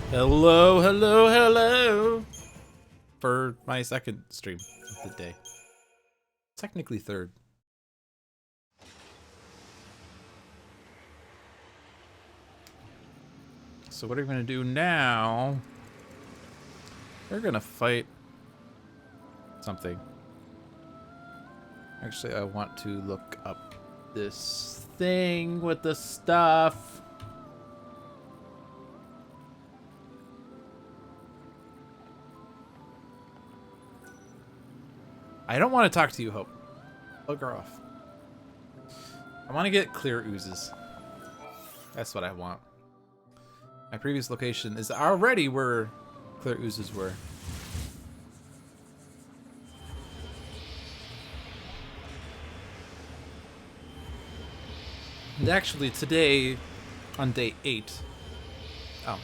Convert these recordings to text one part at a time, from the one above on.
Hello, hello, hello! For my second stream of the day. Technically third. So what are we gonna do now? We're gonna fight something. Actually, I want to look up this thing with the stuff. I don't want to talk to you, Hope. Bugger off. I want to get clear oozes. That's what I want. My previous location is already where clear oozes were. And actually, today, on day 8... Oh.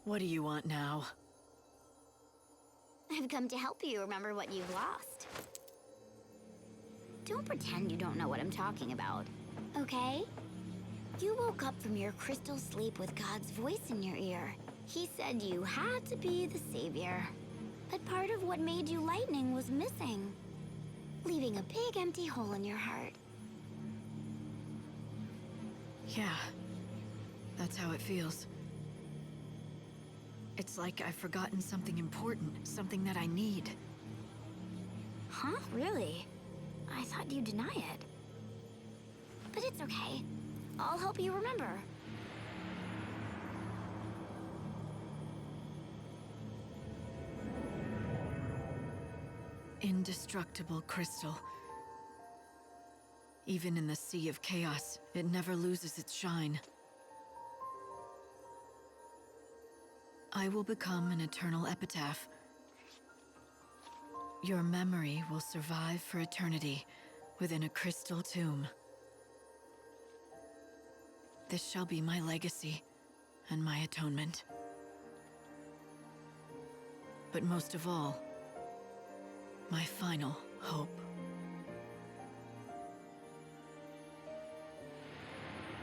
What do you want now? I've come to help you remember what you've lost. Don't pretend you don't know what I'm talking about, okay? You woke up from your crystal sleep with God's voice in your ear. He said you had to be the savior. But part of what made you lightning was missing, leaving a big empty hole in your heart. Yeah, that's how it feels. It's like I've forgotten something important, something that I need. Huh? Really? I thought you'd deny it. But it's okay. I'll help you remember. Indestructible crystal. Even in the sea of chaos, it never loses its shine. I will become an eternal epitaph. Your memory will survive for eternity within a crystal tomb. This shall be my legacy and my atonement. But most of all, my final hope.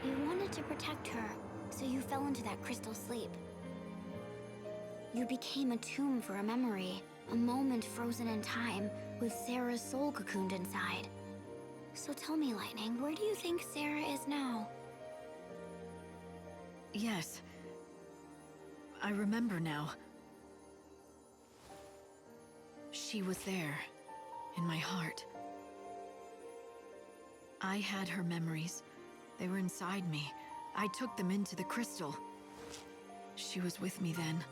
You wanted to protect her, so you fell into that crystal sleep. You became a tomb for a memory, a moment frozen in time, with Sarah's soul cocooned inside. So tell me, Lightning, where do you think Sarah is now? Yes. I remember now. She was there, in my heart. I had her memories. They were inside me. I took them into the crystal. She was with me then.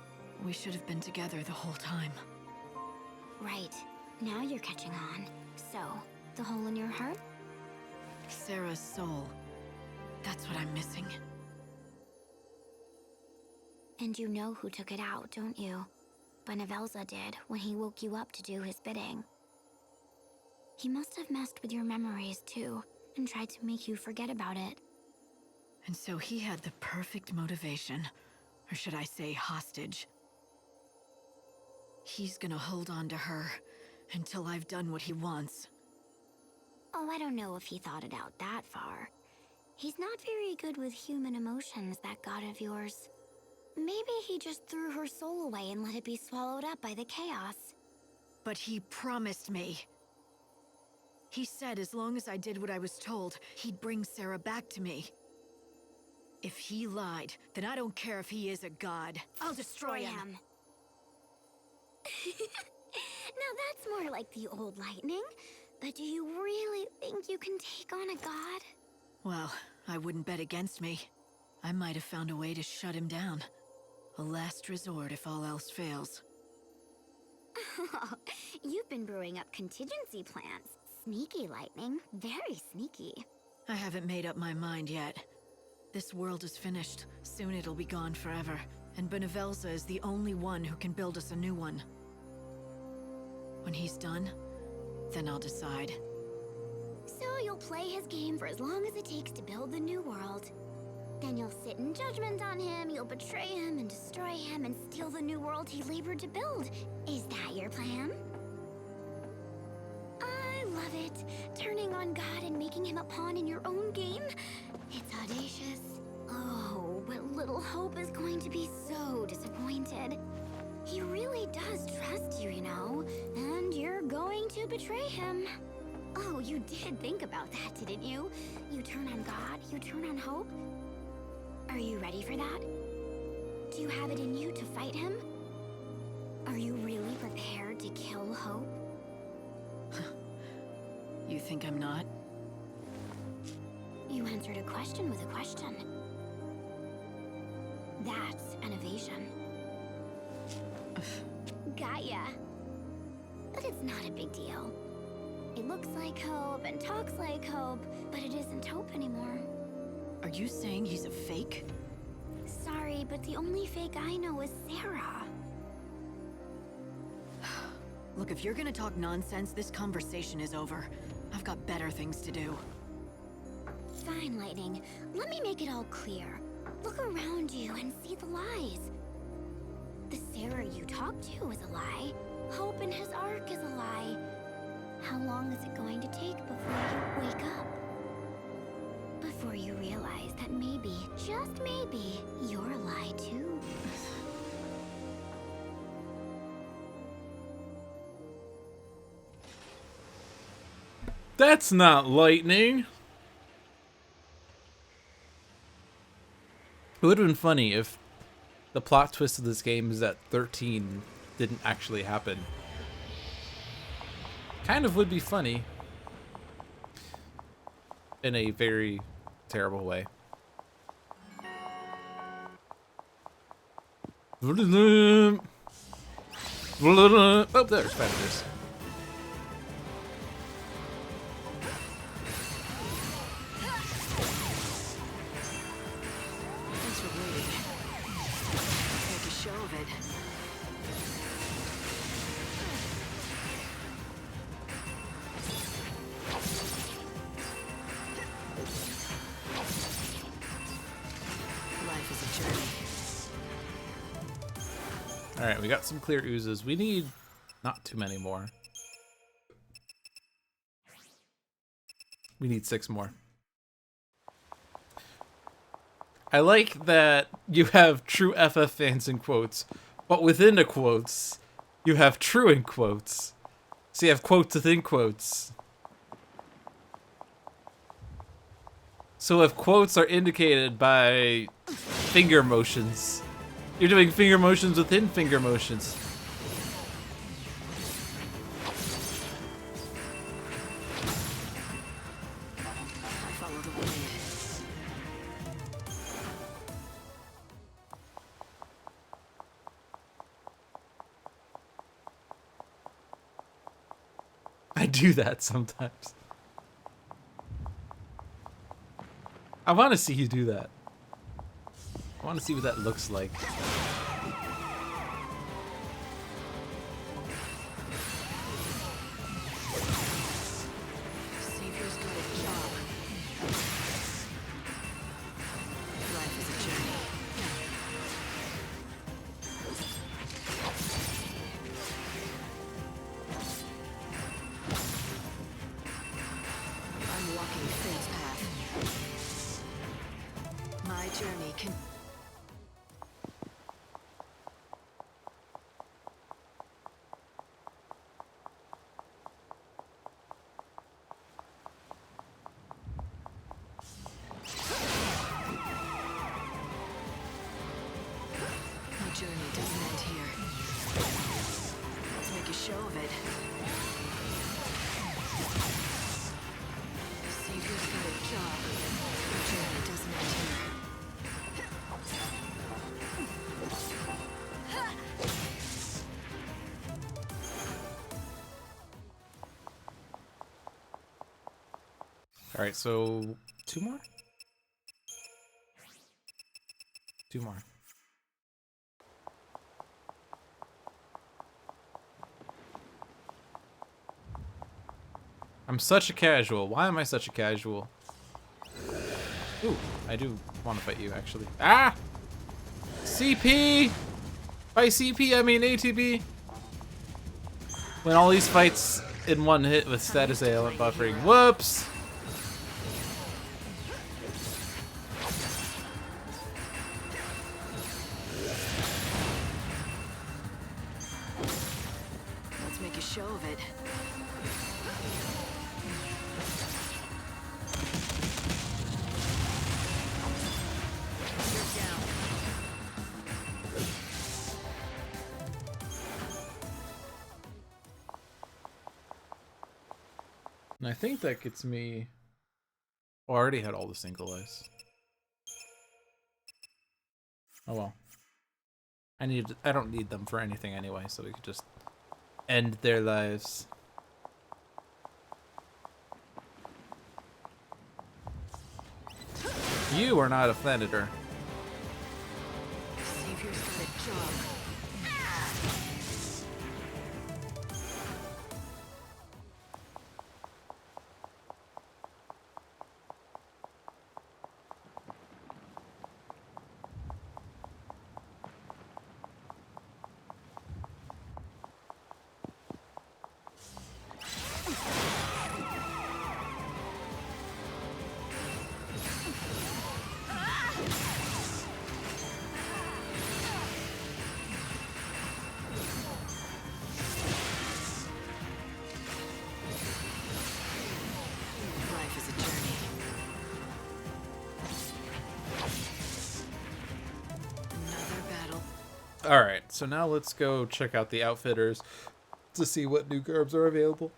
We should have been together the whole time. Right. Now you're catching on. So, the hole in your heart? Sarah's soul. That's what I'm missing. And you know who took it out, don't you? Benevelza did, when he woke you up to do his bidding. He must have messed with your memories, too, and tried to make you forget about it. And so he had the perfect motivation. Or should I say hostage. He's gonna hold on to her until I've done what he wants. Oh, I don't know if he thought it out that far. He's not very good with human emotions, that god of yours. Maybe he just threw her soul away and let it be swallowed up by the chaos. But he promised me. He said as long as I did what I was told, he'd bring Sarah back to me. If he lied, then I don't care if he is a god. I'll destroy him. Now that's more like the old Lightning. But do you really think you can take on a god? Well, I wouldn't bet against me. I might have found a way to shut him down. A last resort if all else fails. You've been brewing up contingency plans. Sneaky, Lightning. Very sneaky. I haven't made up my mind yet. This world is finished. Soon it'll be gone forever. And Benevelza is the only one who can build us a new one. When he's done, then I'll decide. So you'll play his game for as long as it takes to build the new world. Then you'll sit in judgment on him, you'll betray him and destroy him and steal the new world he labored to build. Is that your plan? I love it. Turning on God and making him a pawn in your own game. It's audacious. Oh, but little Hope is going to be so disappointed. He really does trust you, you know, and you're going to betray him. Oh, you did think about that, didn't you? You turn on God, you turn on Hope. Are you ready for that? Do you have it in you to fight him? Are you really prepared to kill Hope? You think I'm not? You answered a question with a question. That's an evasion. Got ya. But it's not a big deal. It looks like Hope and talks like Hope, but it isn't Hope anymore. Are you saying he's a fake? Sorry, but the only fake I know is Sarah. Look, if you're gonna talk nonsense, this conversation is over. I've got better things to do. Fine, Lightning. Let me make it all clear. Look around you and see the lies. The Sarah you talk to is a lie. Hope in his arc is a lie. How long is it going to take before you wake up? Before you realize that maybe, just maybe, you're a lie too. That's not lightning. It would have been funny if the plot twist of this game is that 13 didn't actually happen. Kind of would be funny. In a very terrible way. Oh, there's predators. Thanks for waiting. Make a show of it. Life is a journey. Alright, we got some clear oozes. We need not too many more. We need 6 more. I like that you have true FF fans in quotes, but within the quotes, you have true in quotes. So you have quotes within quotes. So if quotes are indicated by finger motions, you're doing finger motions within finger motions. I follow the wind. I do that sometimes. I want to see you do that. I want to see what that looks like. Savior's got a job. Life is a journey. I'm walking fate's path. My journey can... My journey doesn't end here. Let's make a show of it. Savior's got a job. My journey doesn't end here. All right, so 2 more? 2 more. I'm such a casual. Why am I such a casual? Ooh, I do want to fight you, actually. Ah! CP! By CP, I mean ATB. When all these fights in one hit with status ailment buffering. Whoops! show of it. You're down. And I think that gets me... Oh, I already had all the single lives. Oh well. I don't need them for anything anyway, so we could just end their lives. You are not a senator. Savior's got a job. Life is a journey. Another battle. Alright, so now let's go check out the outfitters to see what new garbs are available.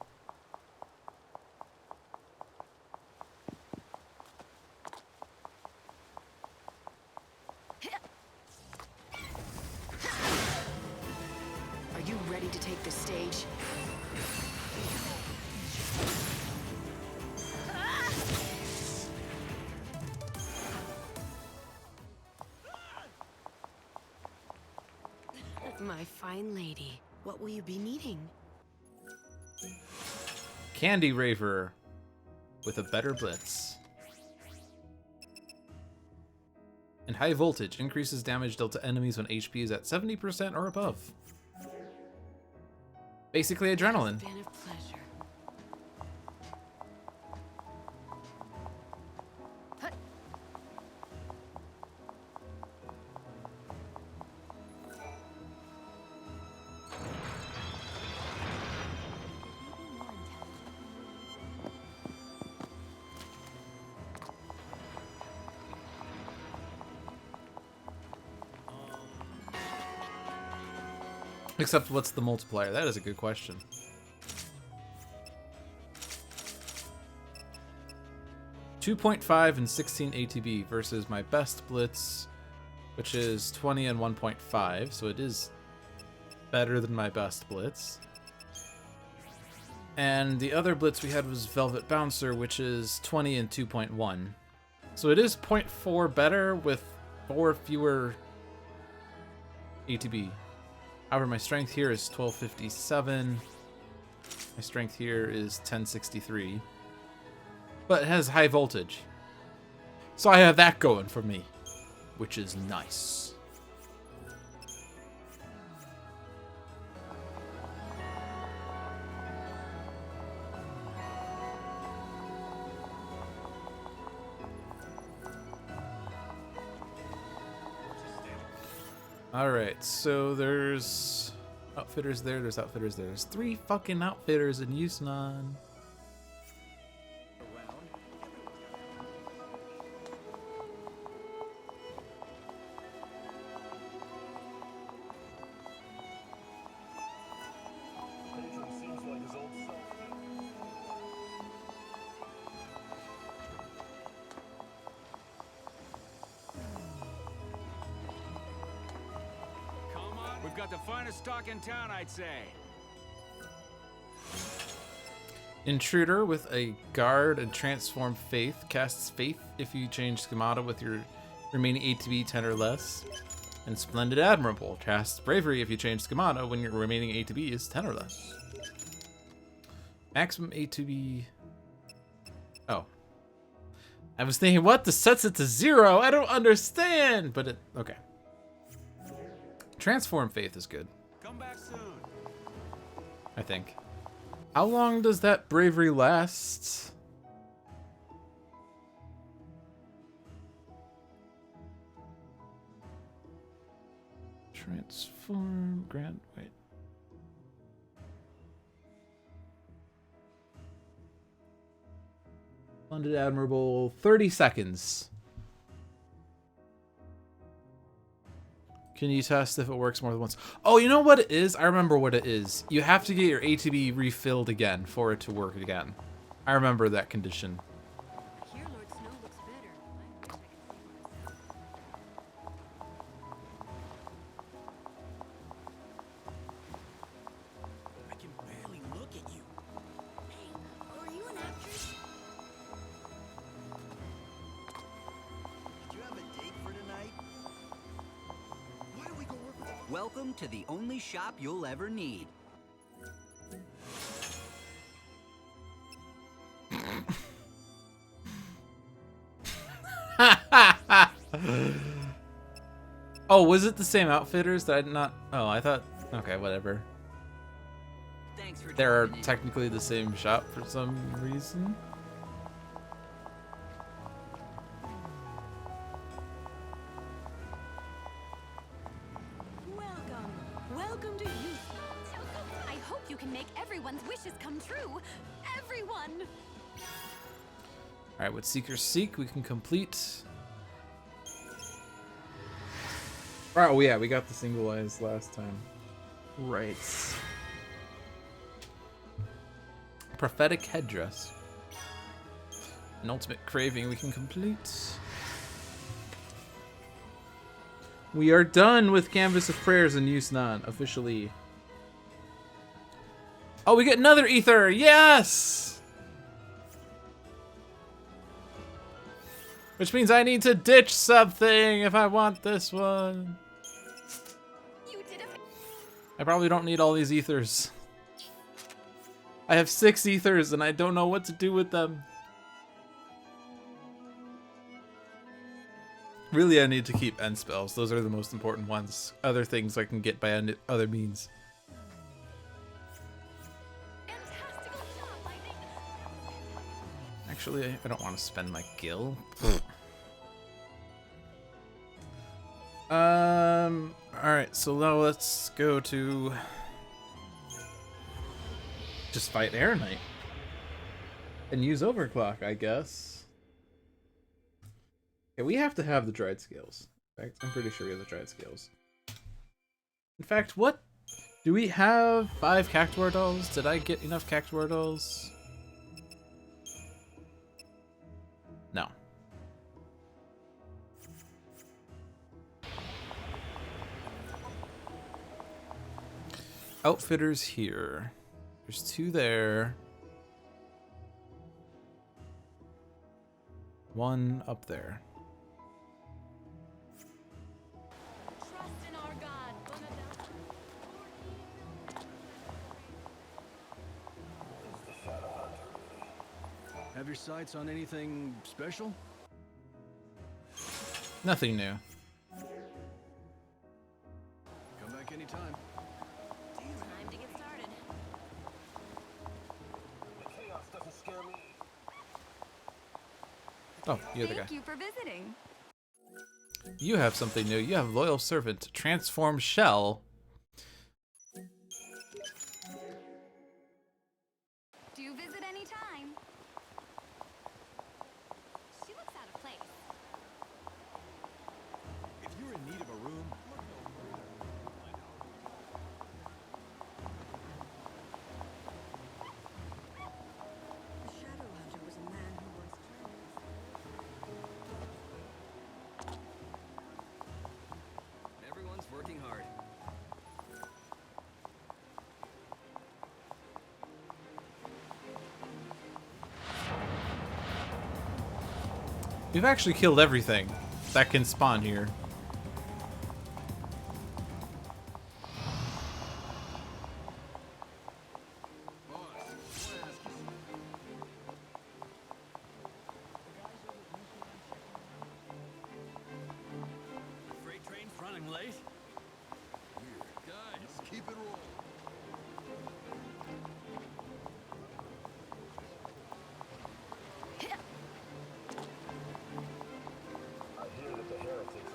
Are you ready to take the stage? My fine lady, what will you be needing? Candy Raver with a better blitz. And high voltage increases damage dealt to enemies when HP is at 70% or above. Basically adrenaline. Been a pleasure. Except what's the multiplier? That is a good question. .5 and 16 ATB versus my best blitz, which is 20 and 1.5, so it is better than my best blitz. And the other blitz we had was Velvet Bouncer, which is 20 and 2.1. So it is 0.4 better with 4 fewer ATB. However, my strength here is 1257. My strength here is 1063. But it has high voltage. So I have that going for me, which is nice. Alright, so there's outfitters there, there's outfitters there. There's 3 fucking outfitters in Yusnan. We've got the finest stock in town, I'd say. Intruder with a guard and transform faith casts faith if you change schemata with your remaining ATB 10 or less. And Splendid Admirable casts bravery if you change schemata when your remaining ATB is 10 or less. Maximum ATB. Oh. I was thinking, what? This sets it to 0? I don't understand! But it. Okay. Transform faith is good. Come back soon. I think. How long does that bravery last? Transform, grant, wait. Splendid Admirable, 30 seconds. Can you test if it works more than once? Oh, you know what it is? I remember what it is. You have to get your ATB refilled again for it to work again. I remember that condition. Here, Lord Snow looks better. I can barely look at you. Hey, are you an actress? Did you have a date for tonight? Why don't we go work with Welcome to the only shop you'll ever need. Oh, was it the same outfitters that I did not? Oh, I thought. Okay, whatever. Thanks for They're dropping in. technically the same shop for some reason. Welcome to youth. I hope you can make everyone's wishes come true. Everyone! All right, what Seekers Seek we can complete. Right, oh yeah, we got the single eyes last time. Right. Prophetic Headdress. An ultimate craving we can complete. We are done with Canvas of Prayers and Use None, officially. Oh, we get another ether! Yes! Which means I need to ditch something if I want this one. You did it. I probably don't need all these ethers. I have 6 ethers and I don't know what to do with them. Really, I need to keep end spells. Those are the most important ones. Other things I can get by other means. Fantastical job, Lightning. Actually, I don't want to spend my gil. Alright, so now let's go to just fight Air Knight. And use Overclock, I guess. Yeah, we have to have the dried scales. In fact, I'm pretty sure we have the dried scales. In fact, what? Do we have 5 Cactuar dolls? Did I get enough Cactuar dolls? No. Outfitters here. There's 2 there. 1 up there. Trust in our God. Have your sights on anything special? Nothing new. Come back anytime. Time to get started. chaos doesn't scare me. Oh, you're the guy. Thank you for visiting. You have something new. You have Loyal Servant. Transform Shell. Do you visit any time? She looks out of place. If you're in need of a room, The Shadow Hunter was a man who once Everyone's working hard. We've actually killed everything that can spawn here. the freight train's running late. Guys, keep it rolling. I hear that the heretics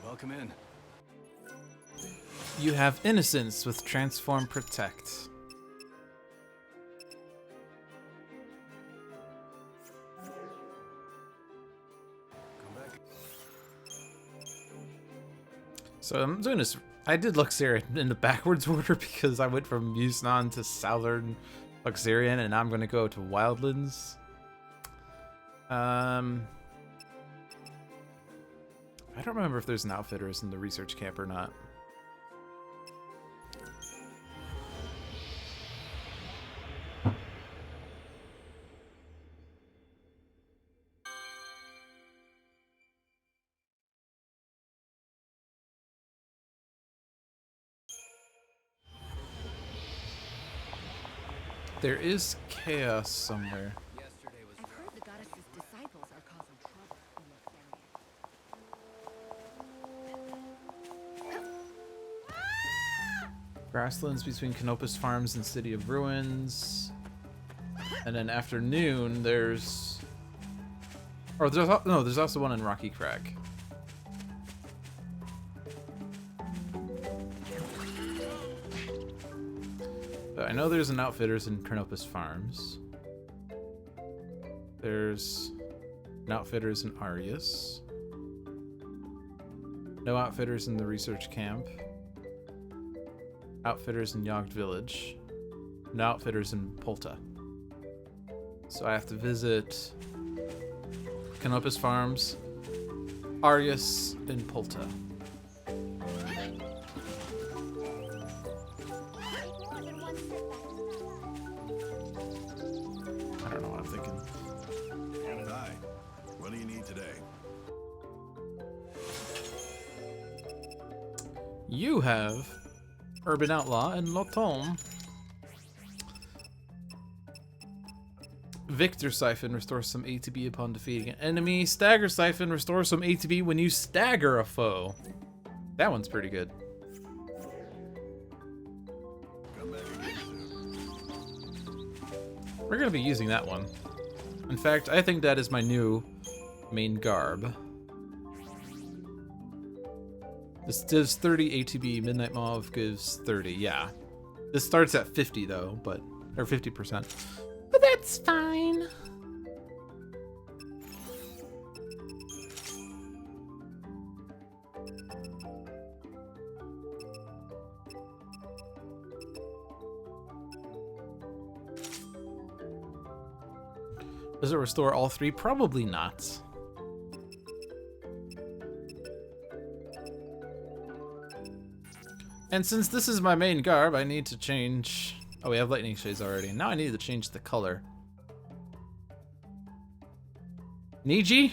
Welcome in. You have innocence with transform protect. So I'm doing this. I did Luxurion in the backwards order because I went from Yusnan to Southern Luxurion, and now I'm going to go to Wildlands. I don't remember if there's an Outfitters in the research camp or not. There is chaos somewhere. I've heard the goddess's disciples are causing trouble in this area. Grasslands between Canopus Farms and City of Ruins. And then afternoon, there's... Oh, there's also one in Rocky Crag. But I know there's an Outfitters in Canopus Farms. There's an Outfitters in Arius. No Outfitters in the research camp. Outfitters in Yogg Village. No Outfitters in Polta. So I have to visit Canopus Farms, Arius, and Polta. I don't know what I'm thinking. Hi. What do you need today? You have Urban Outlaw and Lotom. Victor Siphon restores some ATB upon defeating an enemy. Stagger Siphon restores some ATB when you stagger a foe. That one's pretty good. Come back again soon. We're gonna be using that one. In fact, I think that is my new main garb. This does 30 ATB. Midnight Mauve gives 30. Yeah. This starts at 50 though, but or 50%. But that's fine. Does it restore all three? Probably not. And since this is my main garb, I need to change... Oh, we have lightning shades already. Now I need to change the color. Niji?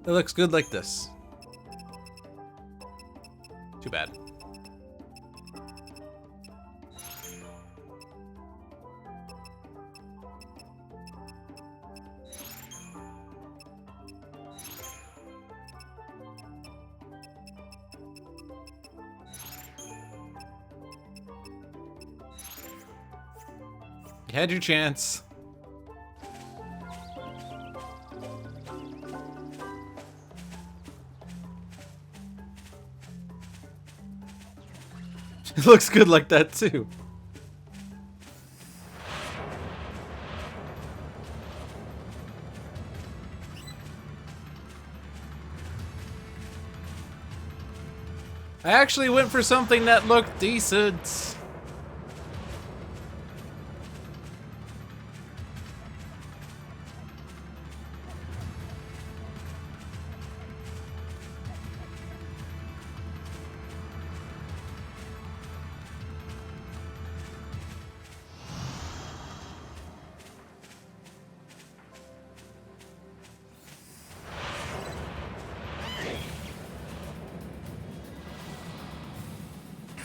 It looks good like this. Too bad. You had your chance. It looks good like that too. I actually went for something that looked decent.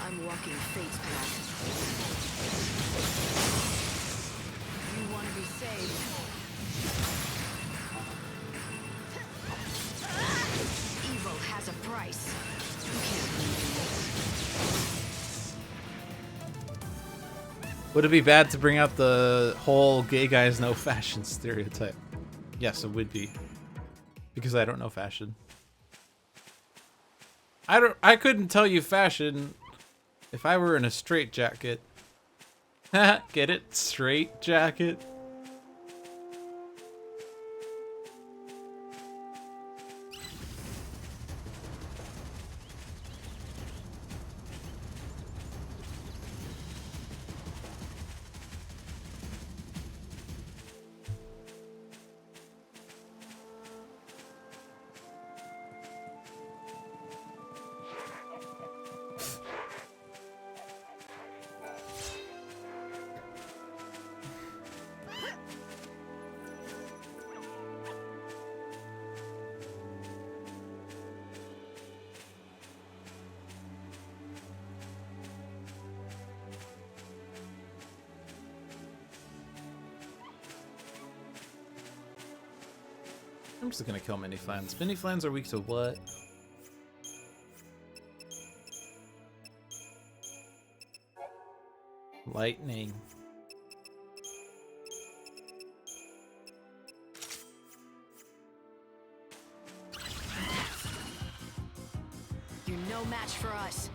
I'm walking fate's path. You want to be saved. Evil has price. You can't beat me. Would it be bad to bring out the whole gay guys know fashion stereotype? Yes, it would be. Because I don't know fashion. I couldn't tell you fashion if I were in a straight jacket. Get it? Straight jacket. I'm just gonna kill mini flans. Mini flans are weak to what? Lightning. You're no match for us.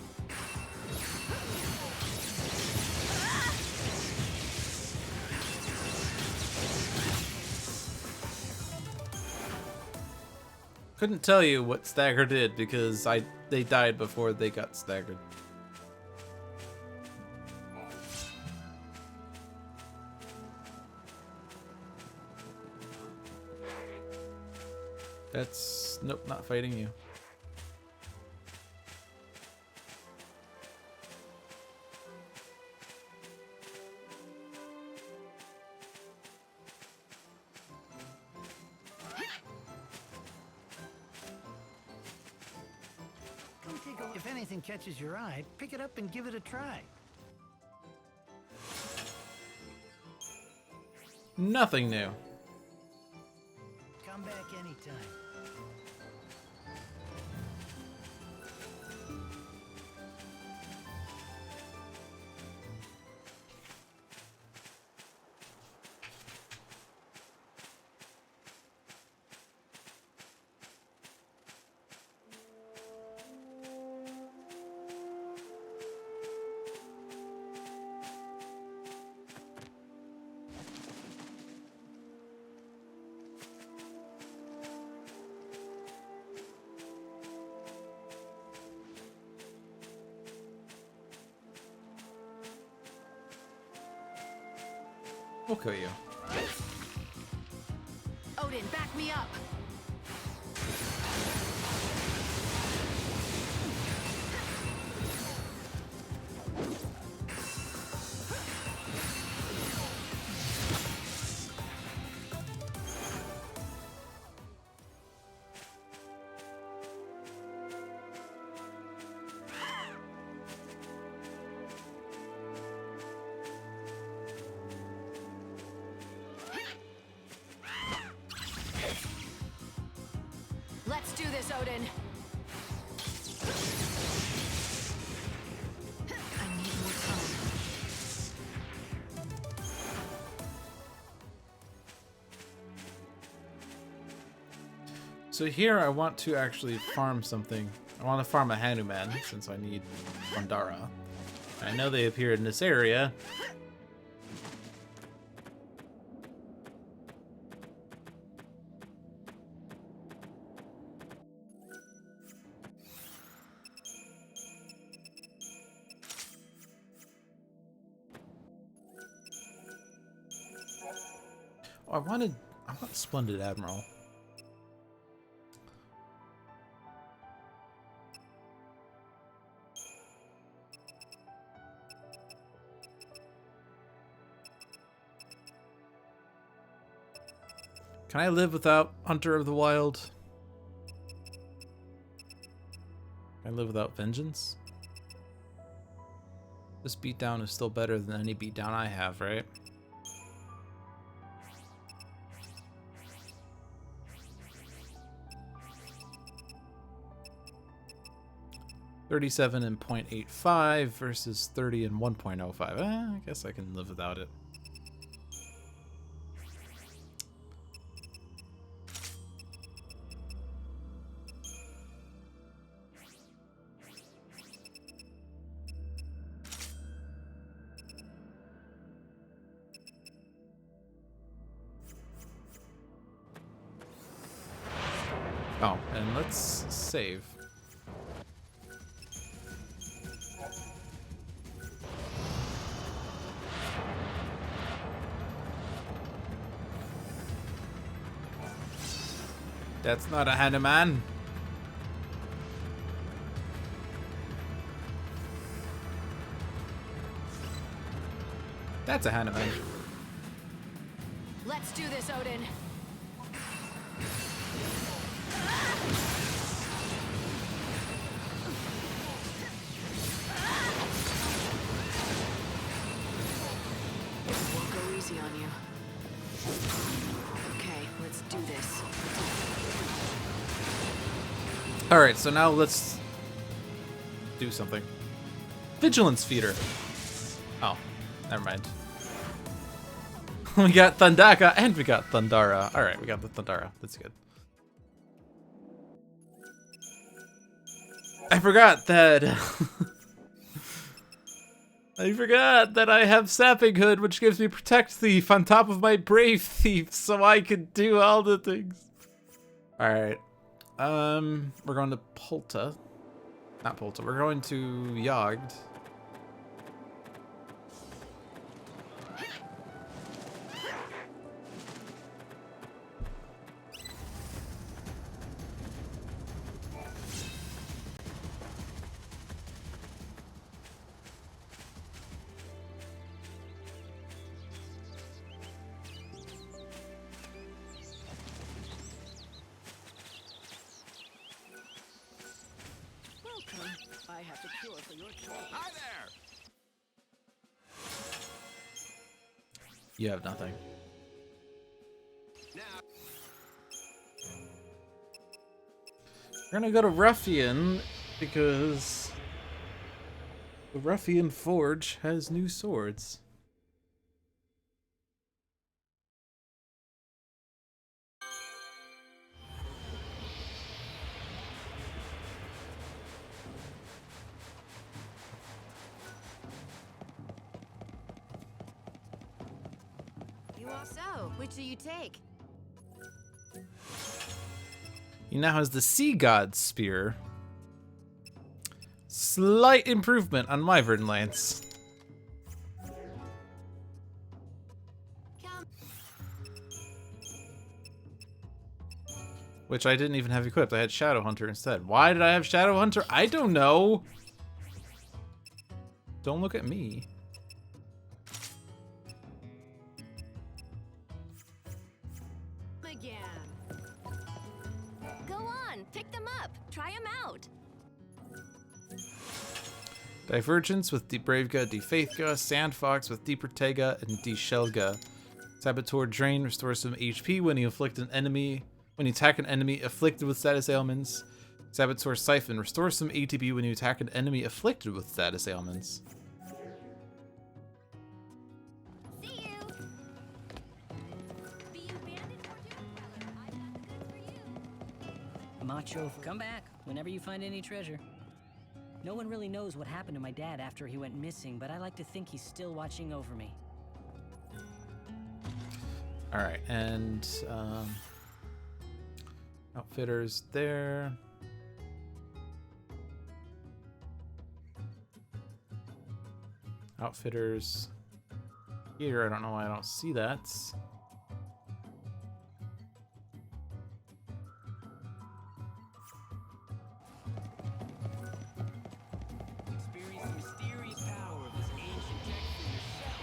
Couldn't tell you what Stagger did because they died before they got staggered. That's nope, not fighting you. If anything catches your eye, pick it up and give it a try. Nothing new. Come back anytime. We'll kill you. Odin, back me up. Let's do this, Odin. I need more time. So here I want to actually farm something. I want to farm a Hanuman since I need Pandara. I know they appeared in this area. Oh, I want Splendid Admiral. Can I live without Hunter of the Wild? Can I live without Vengeance? This beatdown is still better than any beatdown I have, right? 37 and 0.85 versus 30 and 1.05. I guess I can live without it. Oh, and let's save. That's not a Hanuman. That's a Hanuman. Let's do this, Odin. Won't go easy on you. Okay, let's do this. Alright, so now let's do something. Vigilance Feeder. Oh, never mind. We got Thundaka and we got Thundara. Alright, we got the Thundara. That's good. I forgot that... I forgot that I have Sapping Hood, which gives me Protect Thief on top of my Brave Thief, so I can do all the things. Alright. We're going to Polta. Not Polta, we're going to Yogd. I have the cure for your trouble. Hi there! You have nothing. We're gonna go to Ruffian because the Ruffian Forge has new swords. You also. Which do you take? He now has the Sea God Spear. Slight improvement on Wyvern Lance. Which I didn't even have equipped. I had Shadow Hunter instead. Why did I have Shadow Hunter? I don't know. Don't look at me. Again. Go on, pick them up. Try them out. Divergence with De Bravega, De Faithga, Sandfox with De Protega, and De Shelga. Saboteur Drain restores some HP when you attack an enemy afflicted with status ailments. Saboteur Siphon restores some ATB when you attack an enemy afflicted with status ailments. See you. Being bandit or doom dweller, I got the goods for you. Macho, come back whenever you find any treasure. No one really knows what happened to my dad after he went missing, but I like to think he's still watching over me. Alright, and Outfitters there. Outfitters here. I don't know why I don't see that. Experience the mysterious power of this ancient tech for yourself.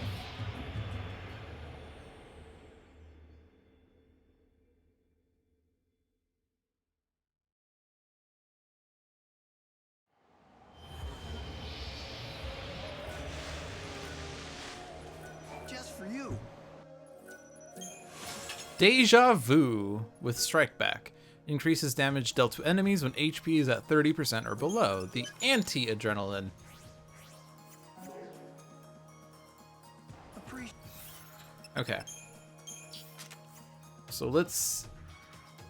Just for you. Deja Vu with Strike Back. Increases damage dealt to enemies when HP is at 30% or below. The anti-adrenaline. Okay. So let's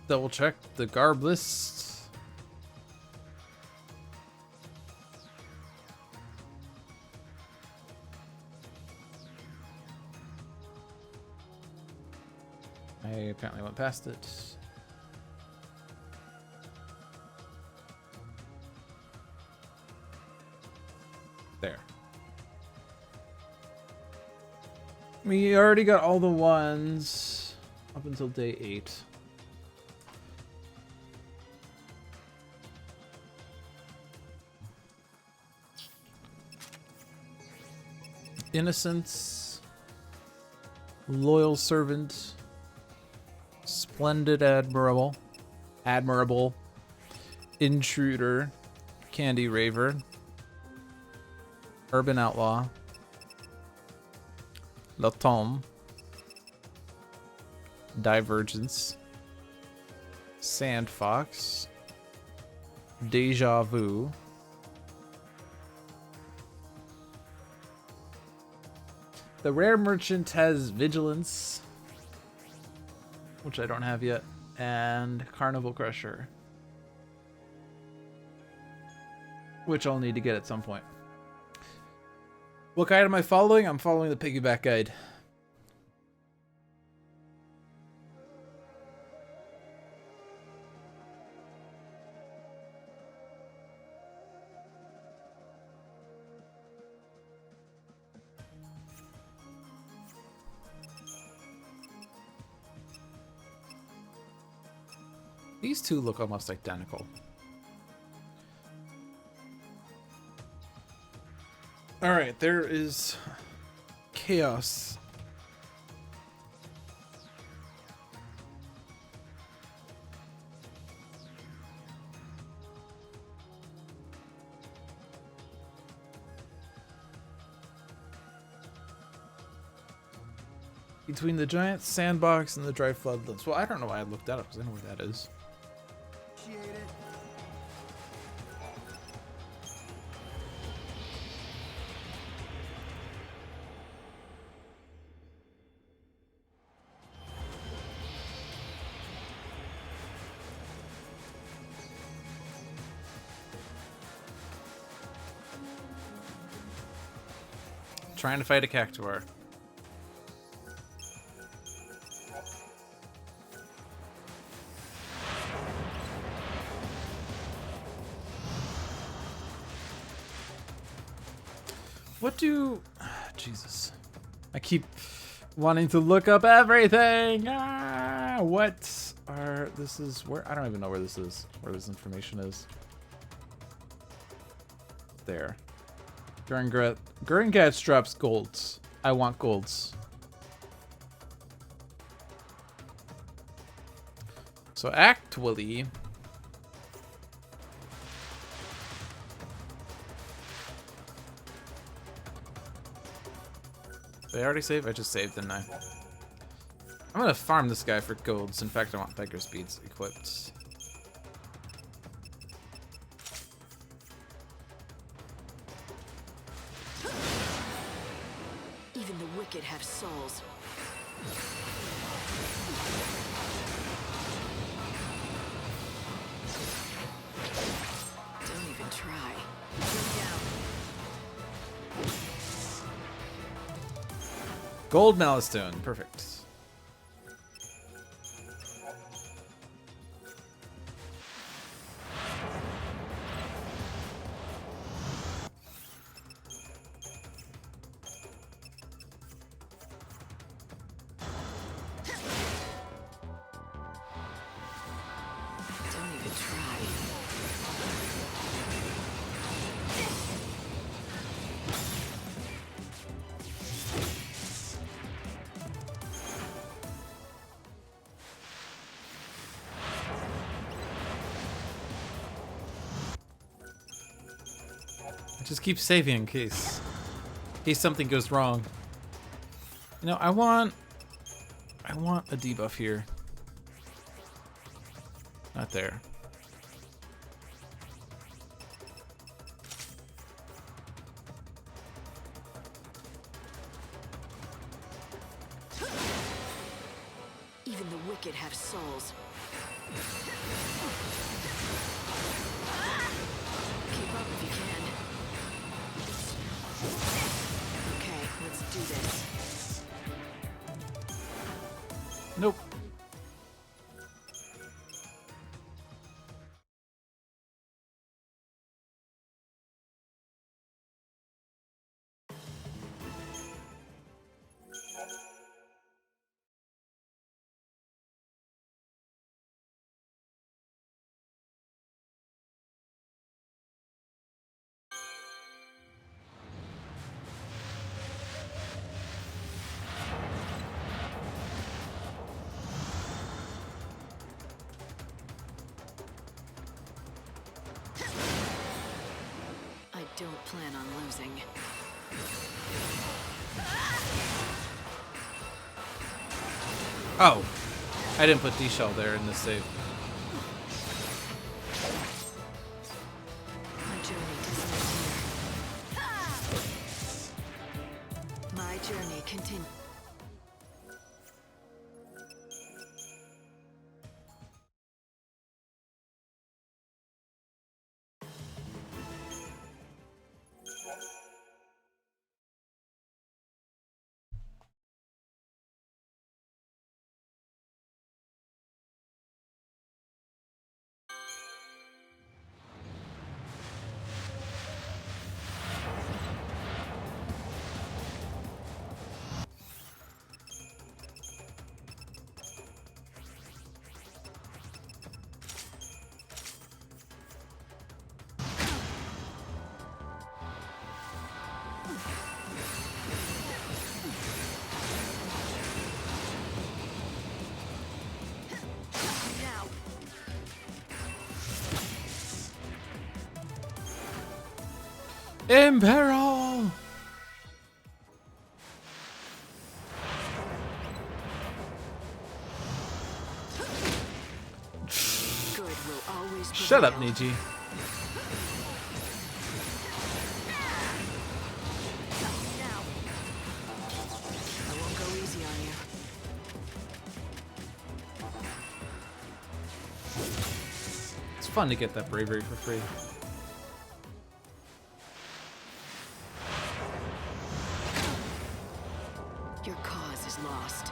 double check the garb list. I apparently went past it. There. We already got all the ones up until day 8. Innocence, loyal servant, splendid admirable, intruder, candy raver, urban outlaw, La Tombe, divergence, sand fox, deja vu, the rare merchant has vigilance, which I don't have yet, and carnival crusher, which I'll need to get at some point. What guide am I following? I'm following the piggyback guide. These two look almost identical. Alright, there is chaos. Between the giant sandbox and the dry floodlands. Well, I don't know why I looked that up, because I know where that is. Trying to fight a cactuar. What do... Jesus. I keep wanting to look up everything! Ah, what are... This is... Where? I don't even know where this is. Where this information is. There. Gurengats drops golds. I want golds. So actually... Did I already save? I just saved, didn't I? I'm gonna farm this guy for golds. In fact, I want Beggar Speeds equipped. Even the wicked have souls. Don't even try. Go down. Gold Malastone, perfect. Don't even try. Just keep saving in case something goes wrong. You know, I want a debuff here. Not there. Even the wicked have souls. Keep up if you can. Okay, let's do this. Nope. I don't plan on losing. Oh, I didn't put D-Shell there in this save. My journey doesn't end here. My journey continues. In peril! Good will always Shut up, prevail. Niji. Now. I won't go easy on you. It's fun to get that bravery for free. Your cause is lost.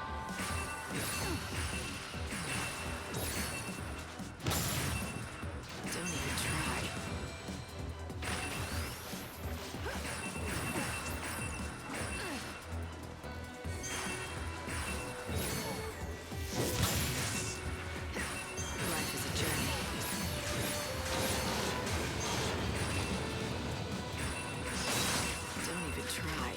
Don't even try. Life is a journey. Don't even try.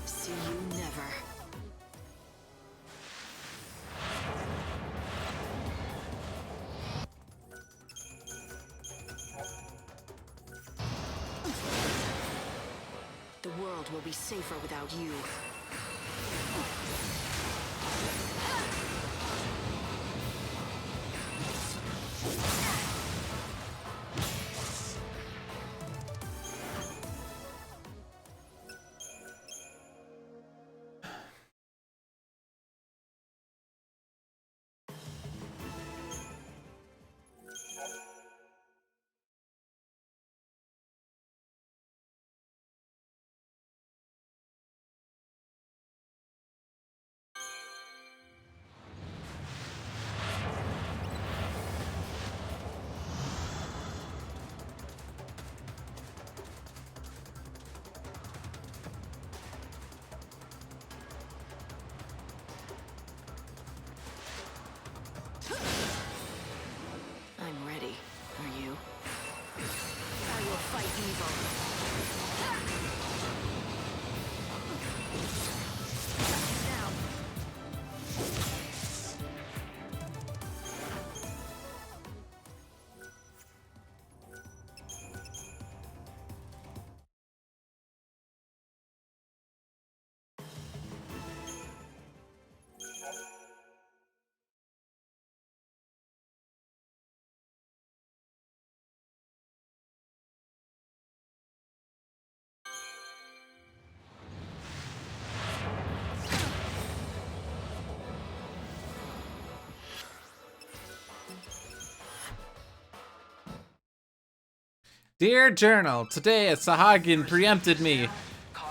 See you never. The world will be safer without you. Dear Journal, today a Sahagin preempted me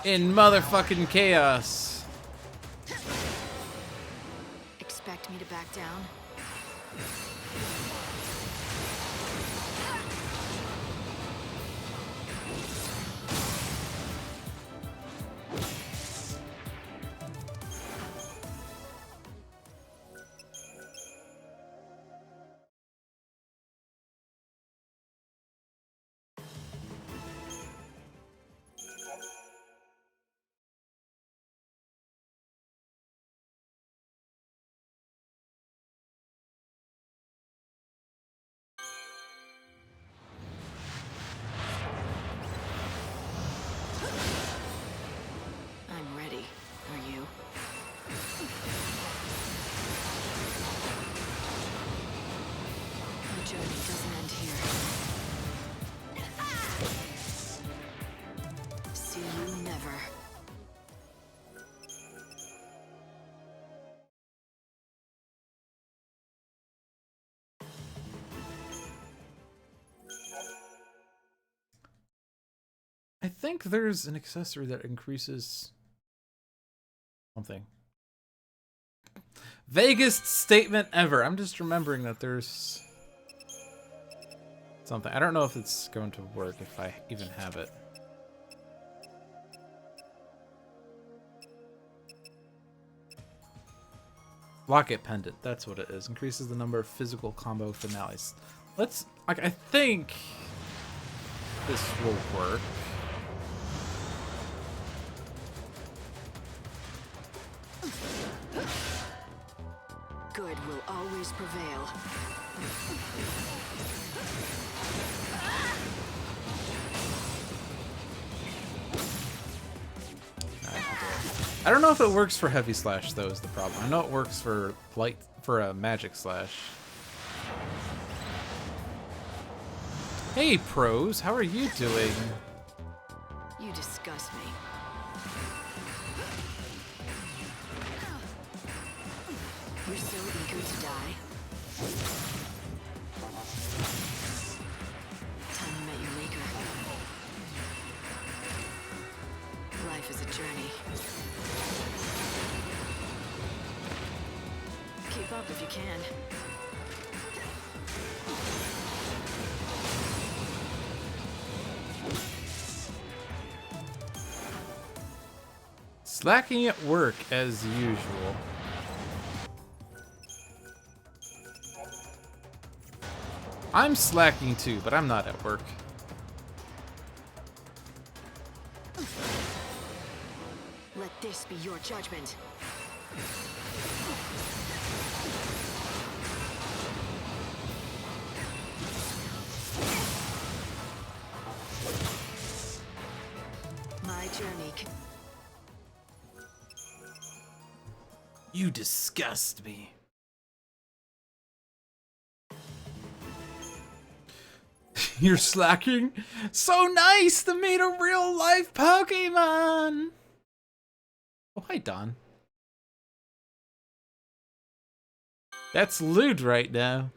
in motherfucking chaos. Expect me to back down? I'm ready. Are you? The journey doesn't end here. See you never. I think there's an accessory that increases something. Vaguest statement ever. I'm just remembering that there's something. I don't know if it's going to work if I even have it. Locket pendant. That's what it is. Increases the number of physical combo finales. Let's, like, I think this will work. Good will always prevail. I don't know if it works for heavy slash though is the problem. I know it works for light for a magic slash. Hey pros, how are you doing? You disgust me. You're so eager to die. Time you met your maker. Life is a journey. Keep up if you can. Slacking at work as usual. I'm slacking too, but I'm not at work. Let this be your judgment. My journey can... You disgust me. You're slacking? So nice to meet a real life Pokemon! Oh, hi, Don. That's lewd right now.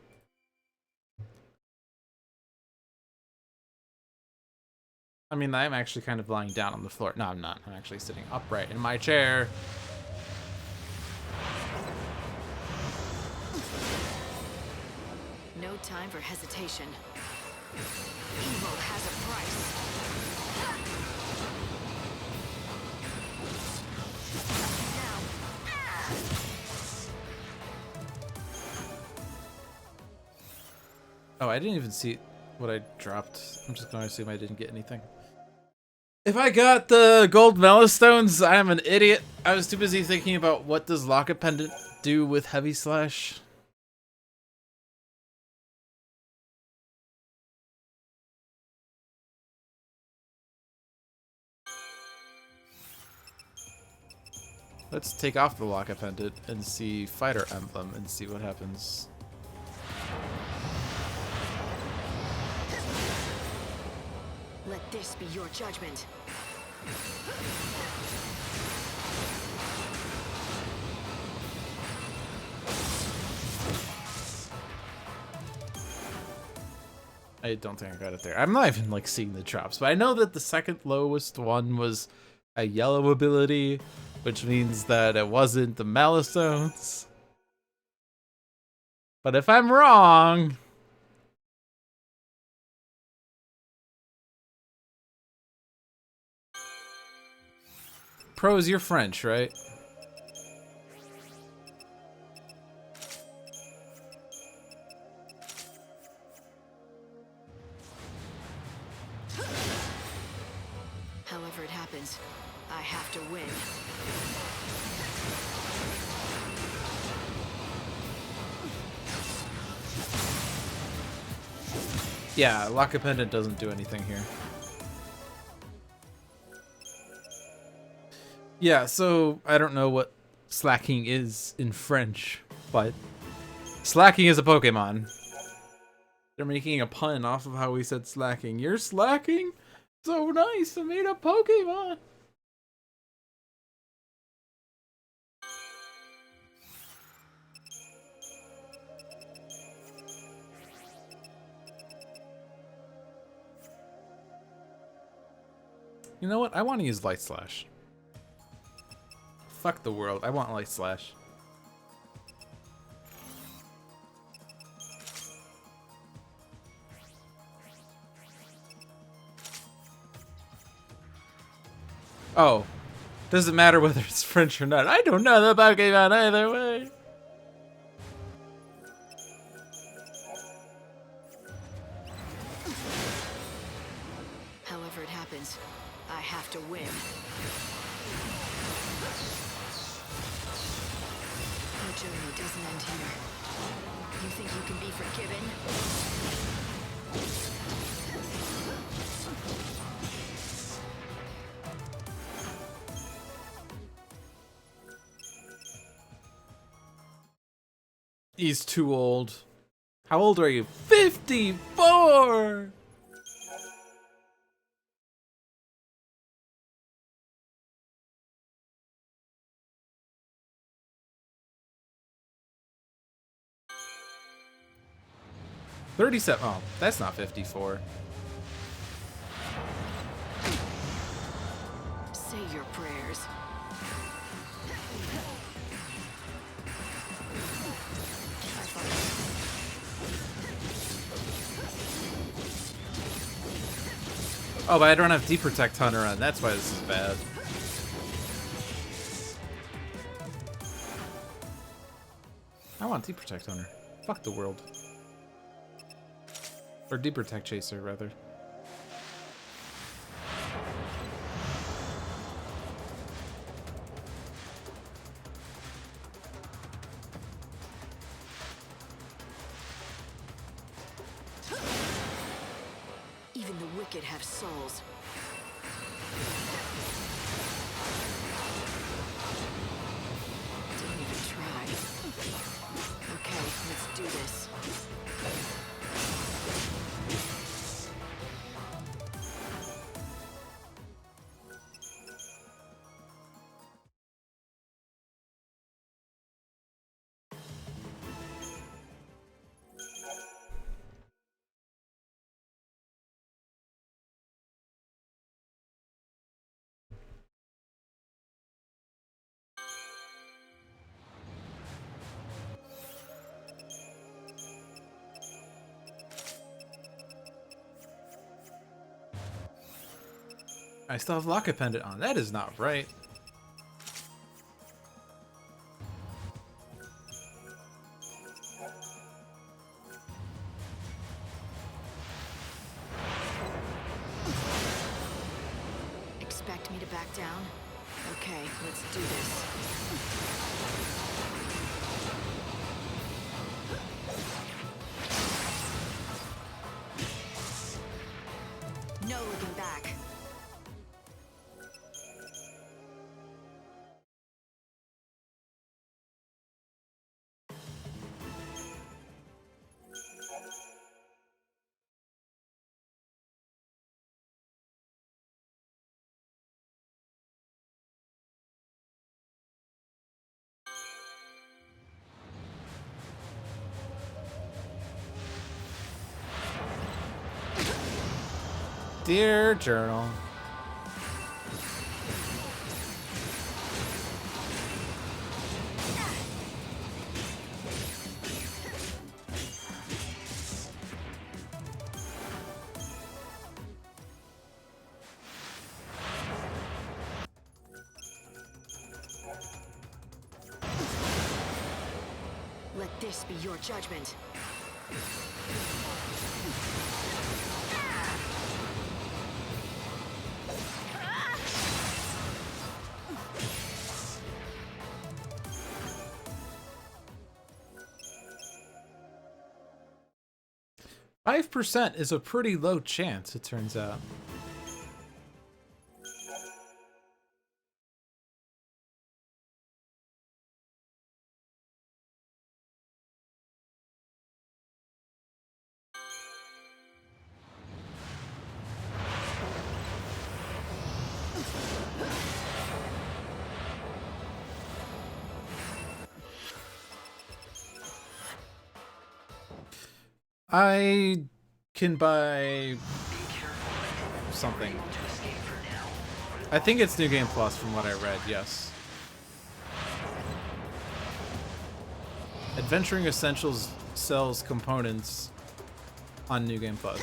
I mean, I'm actually kind of lying down on the floor. No, I'm not. I'm actually sitting upright in my chair. No time for hesitation. Evil has a price. Oh, I didn't even see what I dropped. I'm just going to assume I didn't get anything. If I got the gold Mellostones, I'm an idiot. I was too busy thinking about what does Locket Pendant do with Heavy Slash. Let's take off the Locket Pendant and see Fighter Emblem and see what happens. Let this be your judgment. I don't think I got it there. I'm not even like seeing the drops, but I know that the second lowest one was a yellow ability, which means that it wasn't the Malistones. But if I'm wrong... Pros, you're French, right? However it happens, I have to win. Yeah, Lock Pendant doesn't do anything here. Yeah, so I don't know what slacking is in French, but slacking is a Pokemon. They're making a pun off of how we said slacking. You're slacking? So nice, I made a Pokemon! You know what? I want to use Light Slash. Fuck the world. I want Light Slash. Oh. Doesn't matter whether it's French or not. I don't know the Pokemon either way. However it happens, I have to win. Your journey doesn't end here. You think you can be forgiven? He's too old. How old are you? 54! $37. Oh, that's not 54. Say your prayers. Oh, but I don't have Deep Protect Hunter on. That's why this is bad. I want Deep Protect Hunter. Fuck the world. Or Deep Protect Chaser, rather. Even the wicked have souls. Don't even try. Okay, let's do this. I still have Locket Pendant on. That is not right. Expect me to back down? Okay, let's do this. No looking back. Dear Journal. Let this be your judgment. 5% is a pretty low chance, it turns out. I can buy something. I think it's New Game Plus from what I read, yes. Adventuring Essentials sells components on New Game Plus.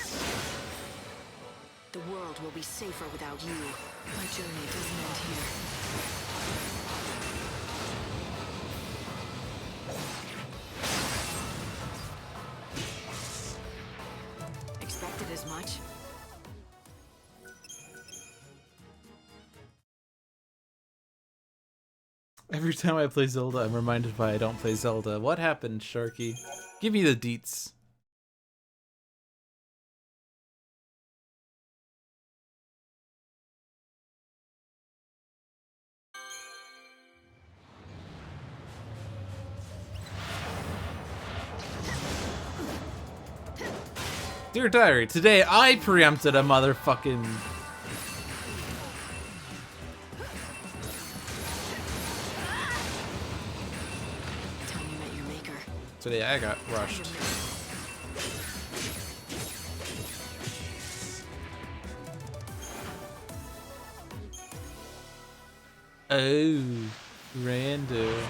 The world will be safer without you. My journey doesn't end here. Expected as much? Every time I play Zelda, I'm reminded why I don't play Zelda. What happened, Sharky? Give me the deets. Dear Diary, today I preempted a motherfucking... Time you met your maker. Today I got rushed. Oh, Rando.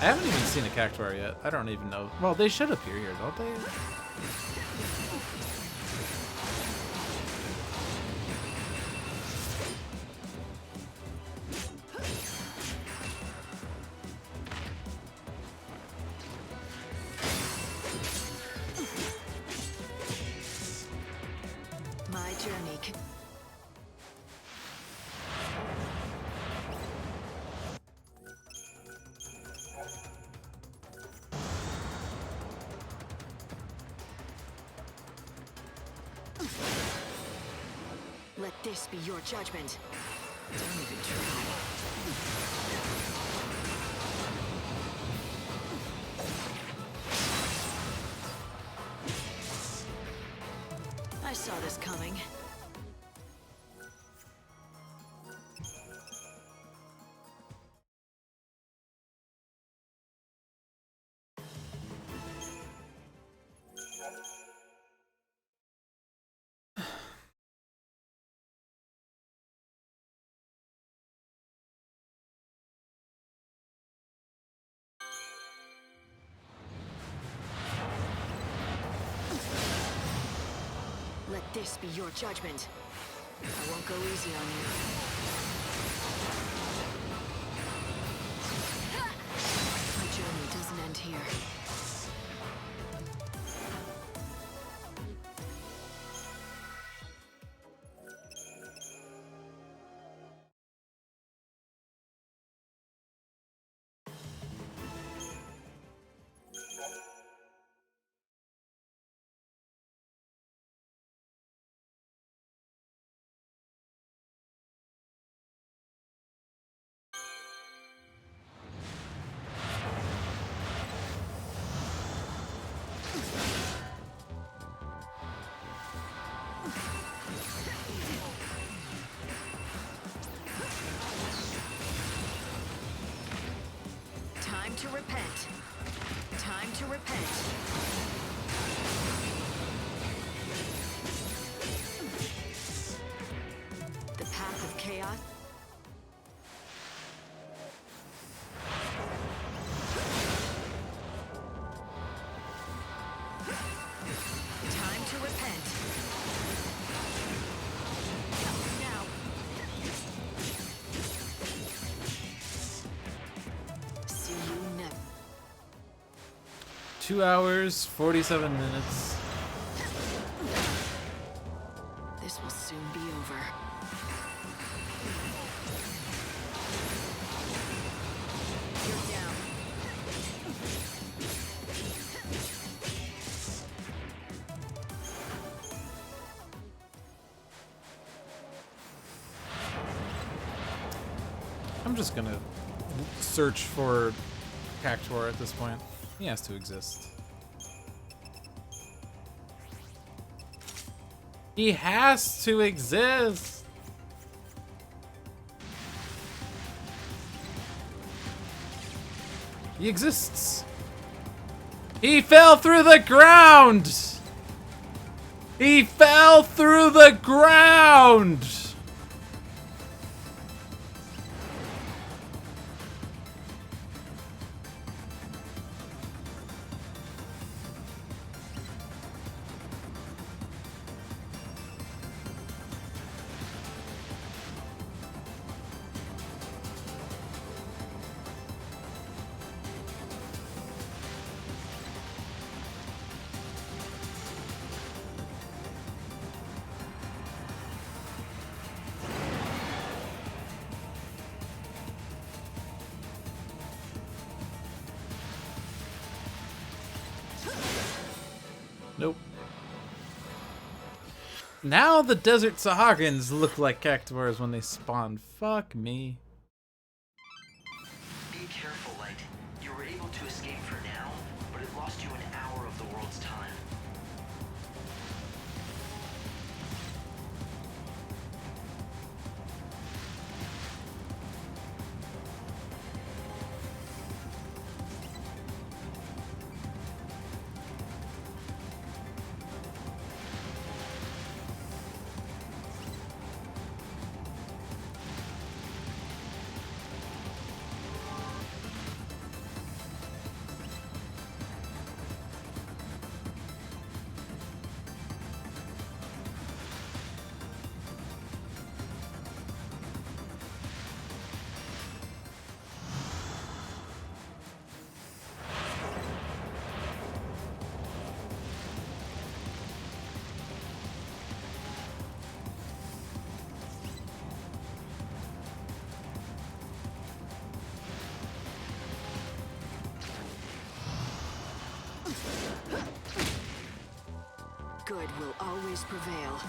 I haven't even seen a Cactuar yet. I don't even know. Well, they should appear here, don't they? My journey can... Let this be your judgment. Don't even try. I saw this coming. Let this be your judgment. I won't go easy on you. My journey doesn't end here. repent. Now. See you never. 2 hours, 47 minutes. This will soon be over. You're down. I'm just gonna search for Cactuar at this point. He has to exist. He has to exist! He exists! He fell through the ground! He fell through the ground! Nope. Now the desert Sahagins look like Cactuars when they spawn. Fuck me. Be careful, Light. You were able to escape for now, but it lost you an hour of the world's time. Good will always prevail.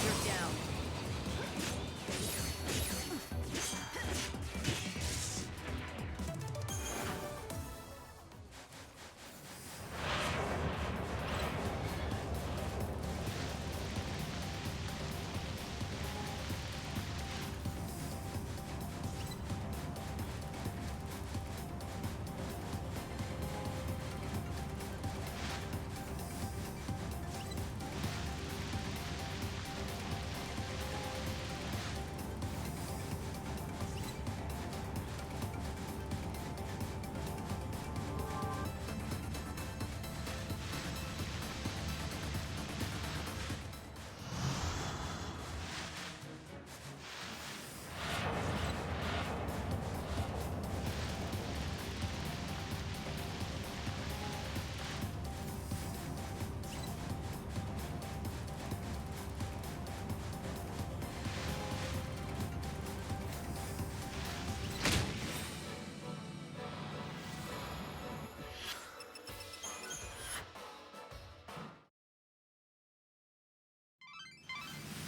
You're down.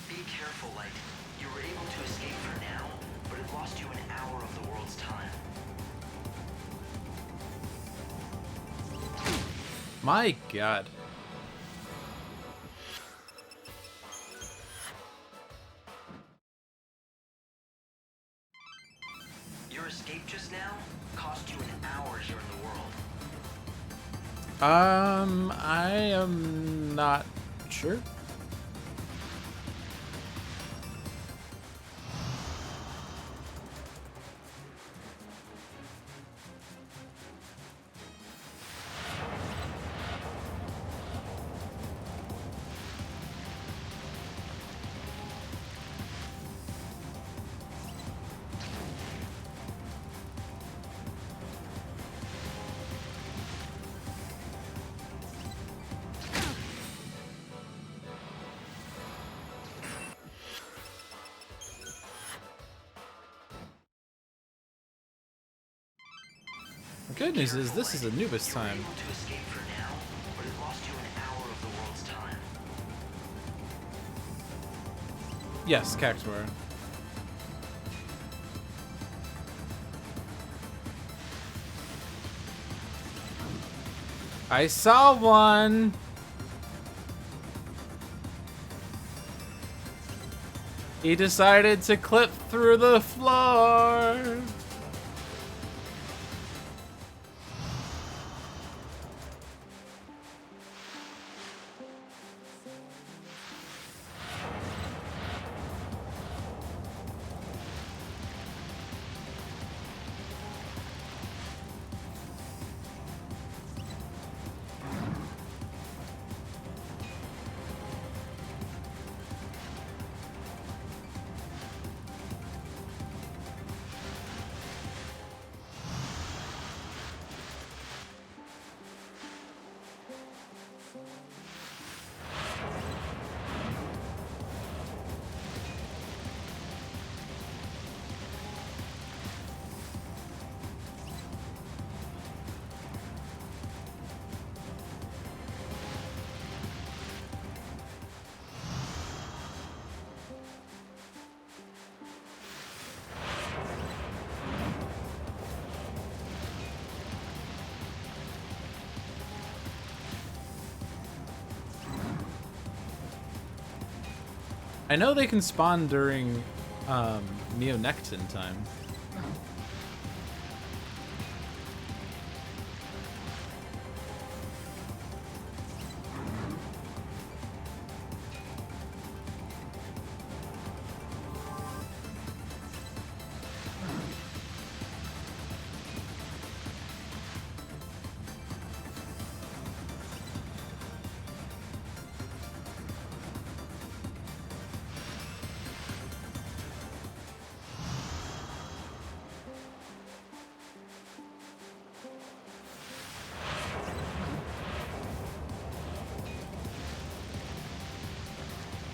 Be careful, Light. You were able to escape for now, but it lost you an hour of the world's time. My god. Your escape just now cost you an hour here in the world. I am not sure. The good news is this is Anubis You time. were able to escape for now, but it lost you an hour of the world's time. Yes, Cactuar. I saw one. He decided to clip through the floor. I know they can spawn during Neonectin time.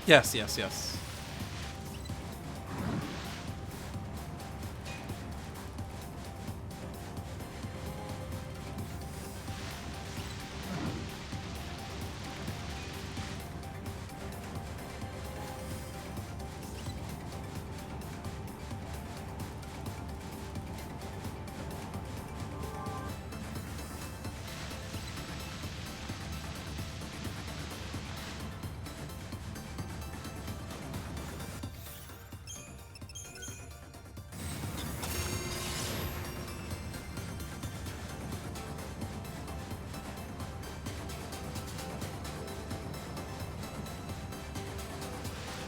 Yes, yes, yes.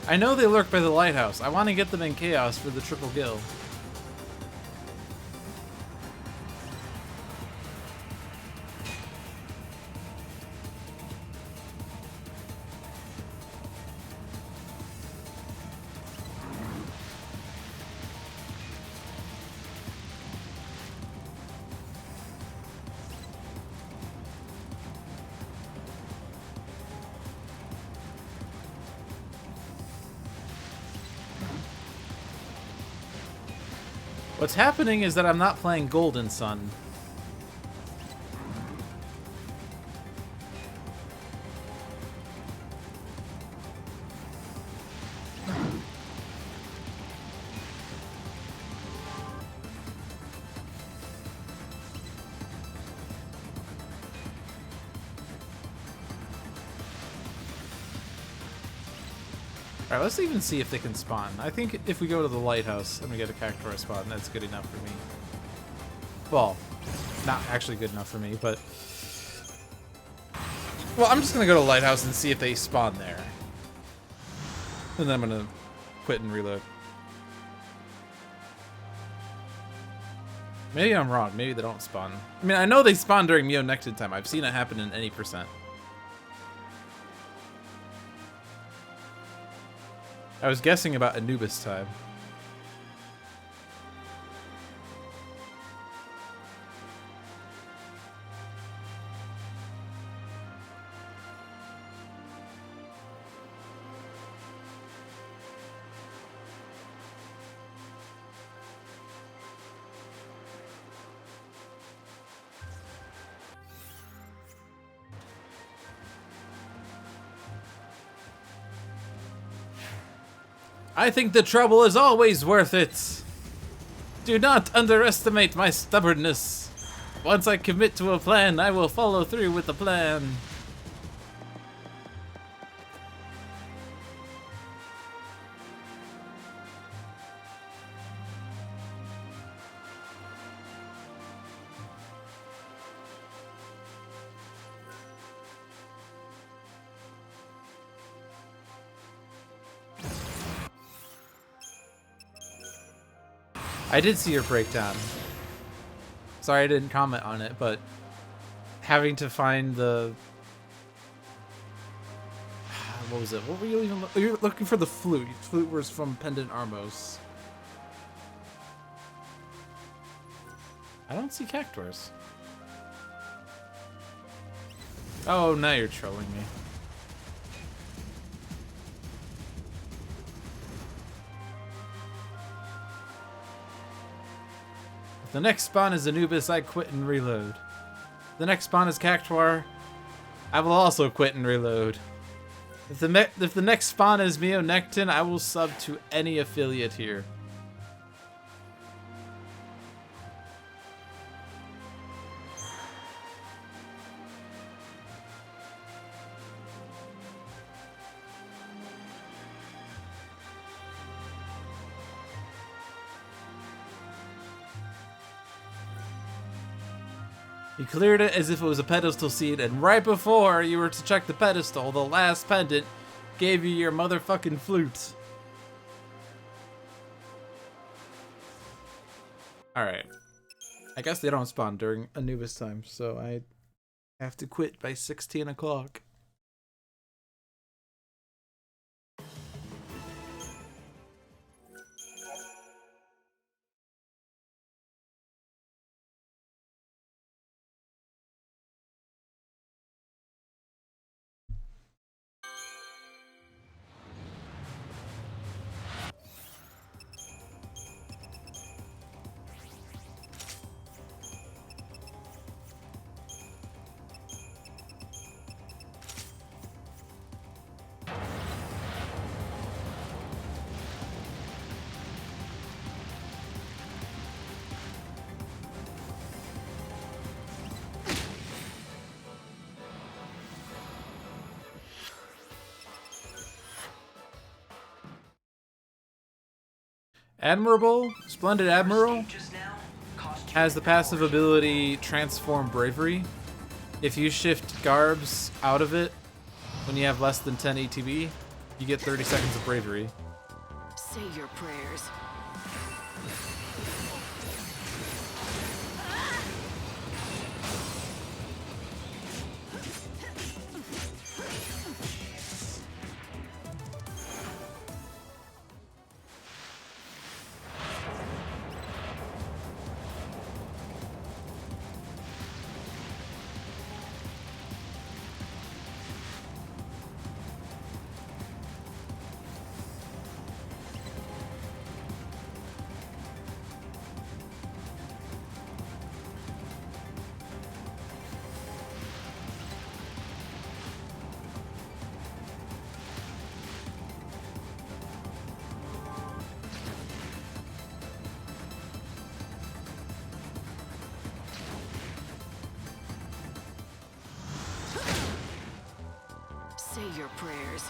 I know they lurk by the lighthouse. I want to get them in chaos for the triple kill. What's happening is that I'm not playing Golden Sun. Alright, let's even see if they can spawn. I think if we go to the lighthouse and we get a Cactuar spawn, that's good enough for me. Well, not actually good enough for me, but... Well, I'm just gonna go to the lighthouse and see if they spawn there. And then I'm gonna quit and reload. Maybe I'm wrong. Maybe they don't spawn. I mean, I know they spawn during Neonectin time. I've seen it happen in any percent. I was guessing about Anubis time. I think the trouble is always worth it. Do not underestimate my stubbornness. Once I commit to a plan, I will follow through with the plan. I did see your breakdown. Sorry I didn't comment on it, but having to find the... What was it? What were you even... You're looking for the flute. Flute was from Pendant Armos. I don't see cactuars. Oh, now you're trolling me. If the next spawn is Anubis, I quit and reload. If the next spawn is Cactuar, I will also quit and reload. If the next spawn is Meonectin, I will sub to any affiliate here. You cleared it as if it was a pedestal seed, and right before you were to check the pedestal, the last pendant gave you your motherfucking flute. Alright. I guess they don't spawn during Anubis time, so I have to quit by 16 o'clock. Admirable, Splendid Admiral, has the passive ability Transform Bravery. If you shift Garbs out of it when you have less than 10 ATB, you get 30 seconds of Bravery. Say your prayers. Say your prayers.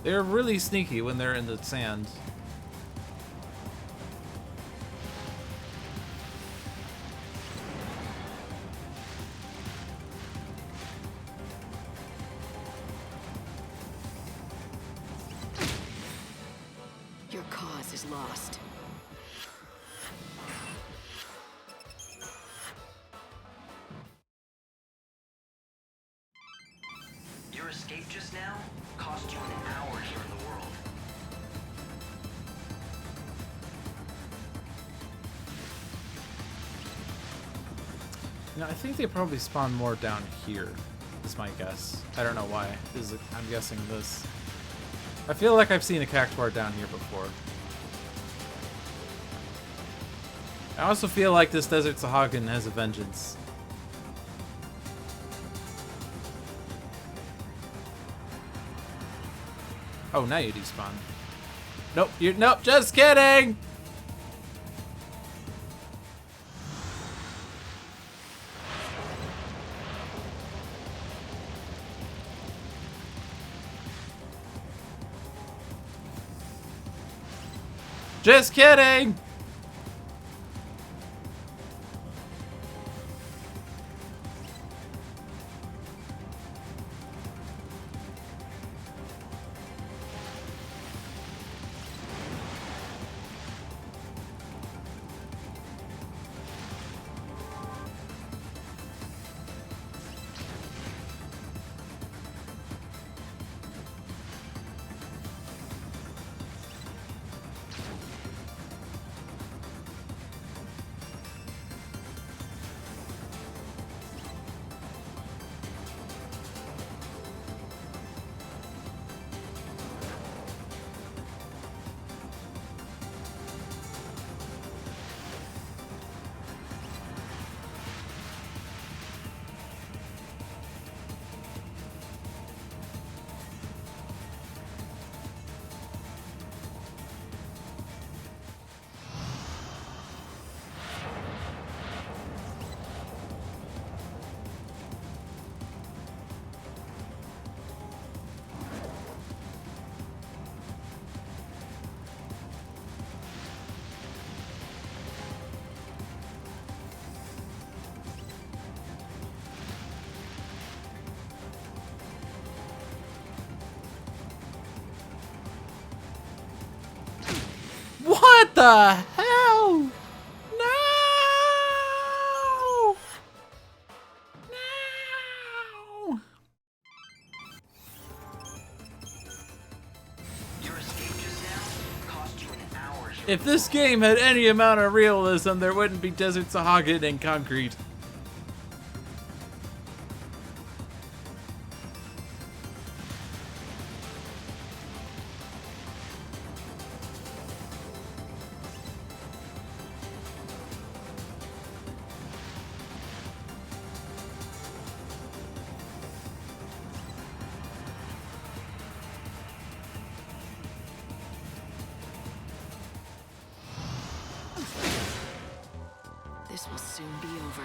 They're really sneaky when they're in the sand. Your cause is lost. Your escape just now cost you an hour here in the world. You know, I think they probably spawn more down here, is my guess. I don't know why. I'm guessing this. I feel like I've seen a cactuar down here before. I also feel like this Desert Sahagin has a vengeance. Oh, now you despawn. Nope, nope, just kidding! Just kidding! What the hell? No! No! Your escape just now cost you an hour. If this game had any amount of realism, there wouldn't be Desert Sahagin and concrete. This will soon be over.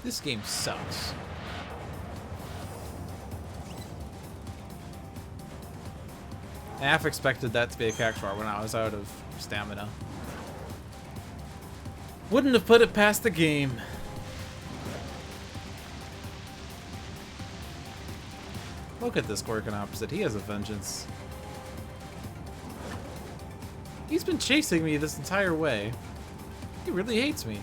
This game sucks. I half expected that to be a cactuar when I was out of stamina. Wouldn't have put it past the game. Look at this Gorgon opposite. He has a vengeance. He's been chasing me this entire way. He really hates me.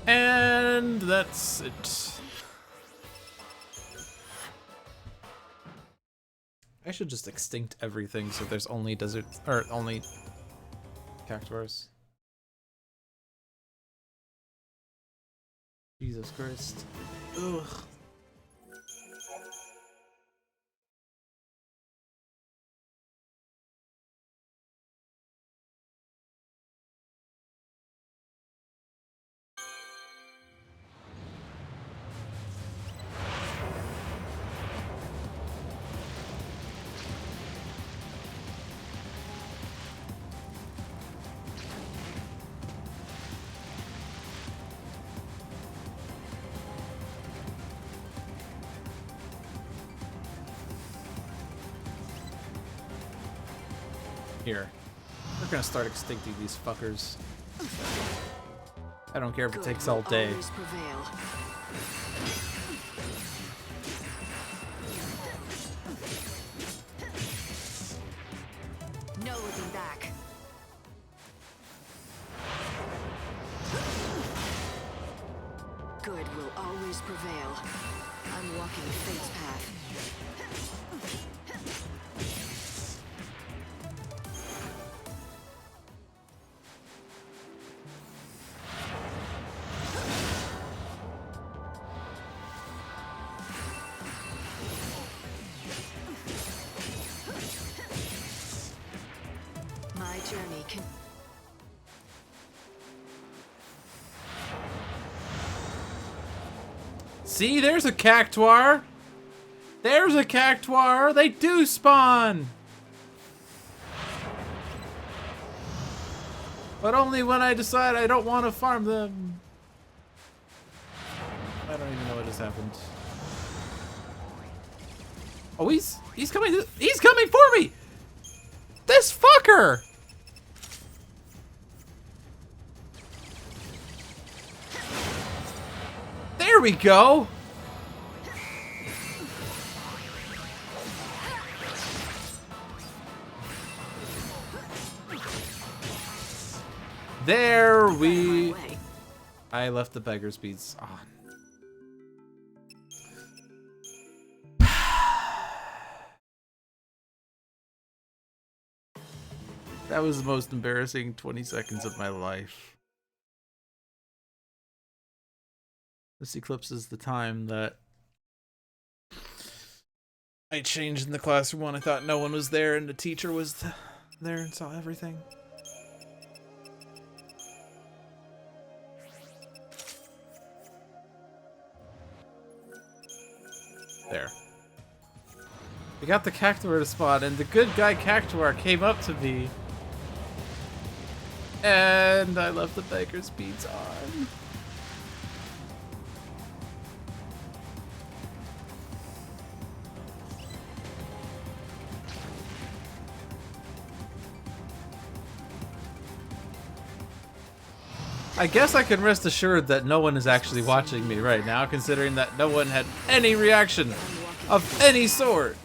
And that's it. I should just extinct everything so there's only desert or only cactuars. Jesus Christ. Ugh. Here. We're gonna start extincting these fuckers. I don't care if it takes all day. Always prevail. No looking back. Good will always prevail. I'm walking fate's path. My journey can... See, there's a cactuar. There's a cactuar. They do spawn. But only when I decide I don't want to farm them. I don't even know what just happened. Oh, he's coming. He's coming for me. This fucker. There we go. There we... I left the beggar's beads on. That was the most embarrassing 20 seconds of my life. This eclipses the time that I changed in the classroom when I thought no one was there and the teacher was there and saw everything. There. We got the cactuar to spawn, and the good guy cactuar came up to me. And I left the beggar's beads on. I guess I can rest assured that no one is actually watching me right now, considering that no one had any reaction of any sort.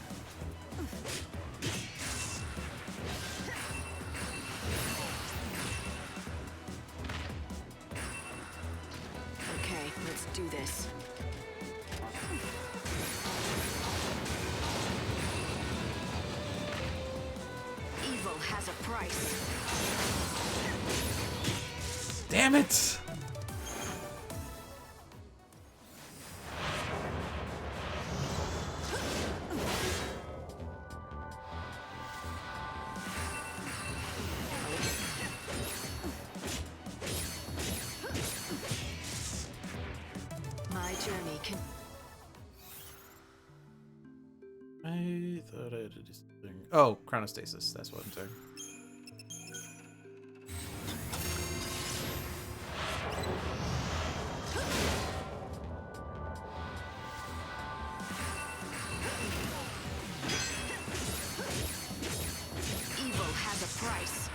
Okay, let's do this. Evil has a price. Damn it! My journey can... I thought I did something. Oh, chronostasis. That's what I'm saying. Evil has a price.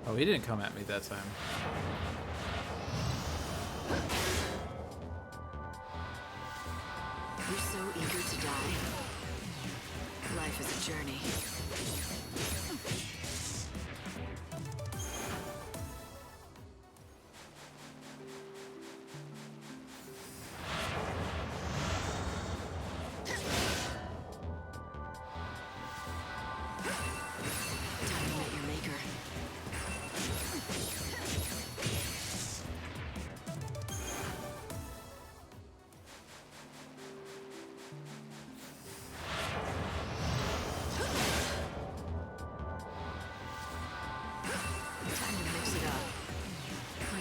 Oh, he didn't come at me that time. You're so eager to die. Life is a journey. Time to meet your maker.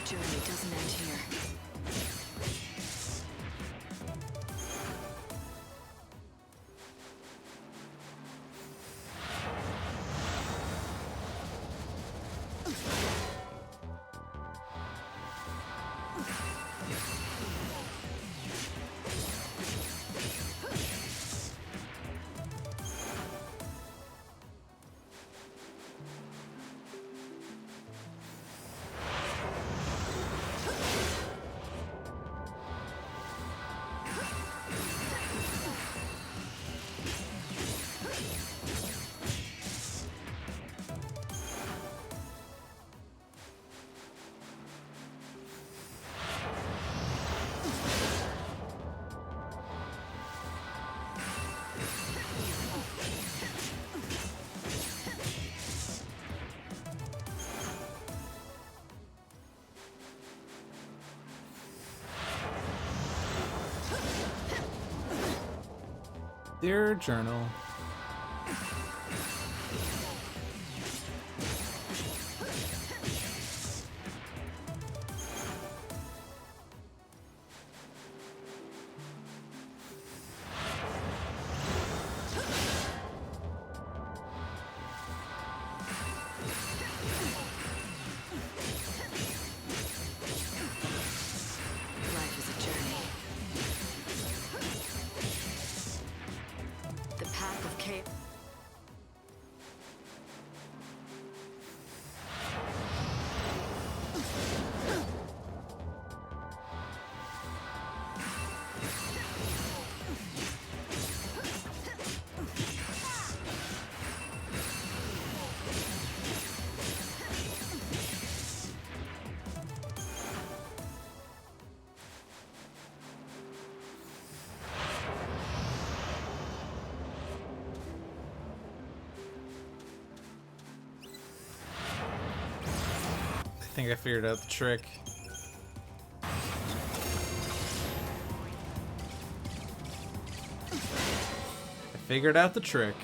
journey doesn't end here. Dear journal. Life is a journey. The path of chaos. I think I figured out the trick. I figured out the trick.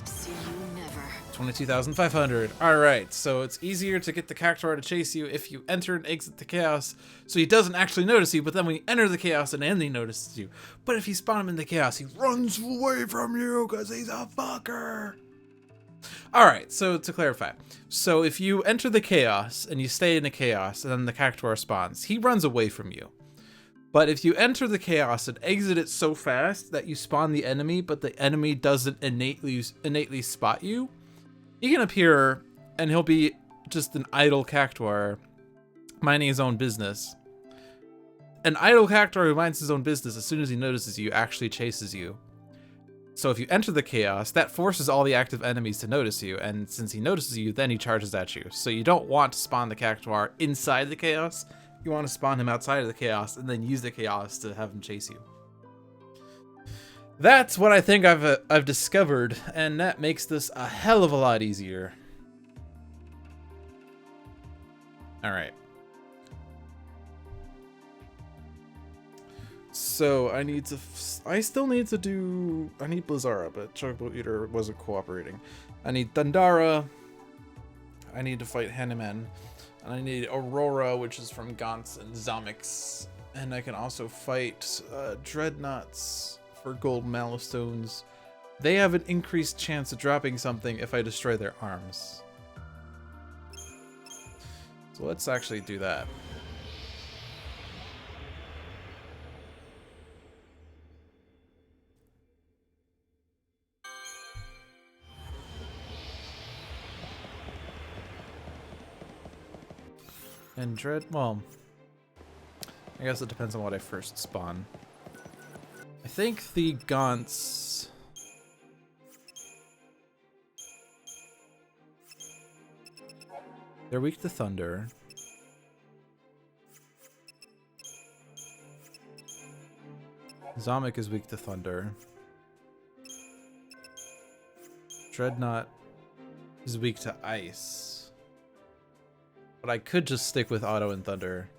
See you never. 22,500. Alright, so it's easier to get the Cactuar to chase you if you enter and exit the chaos, so he doesn't actually notice you, but then when you enter the chaos and then he notices you. But if you spawn him in the chaos, he runs away from you because he's a fucker. Alright, so to clarify. So if you enter the chaos and you stay in the chaos and then the Cactuar spawns, he runs away from you. But if you enter the chaos and exit it so fast that you spawn the enemy, but the enemy doesn't innately spot you, he can appear and he'll be just an idle Cactuar minding his own business. An idle Cactuar who minds his own business as soon as he notices you actually chases you. So if you enter the chaos, that forces all the active enemies to notice you, and since he notices you, then he charges at you. So you don't want to spawn the Cactuar inside the chaos. You want to spawn him outside of the chaos and then use the chaos to have him chase you. That's what I think I've discovered, and that makes this a hell of a lot easier. All right. So I need to. I still need to do. I need Blizzara, but Chocobo Eater wasn't cooperating. I need Thundara. I need to fight Hanuman. And I need Aurora, which is from Gaunt's and Zomix. And I can also fight Dreadnoughts for gold Malistones. They have an increased chance of dropping something if I destroy their arms. So let's actually do that. And well, I guess it depends on what I first spawn. I think the Gaunts... They're weak to thunder. Zomic is weak to thunder. Dreadnought is weak to ice. But I could just stick with Auto and Thunder.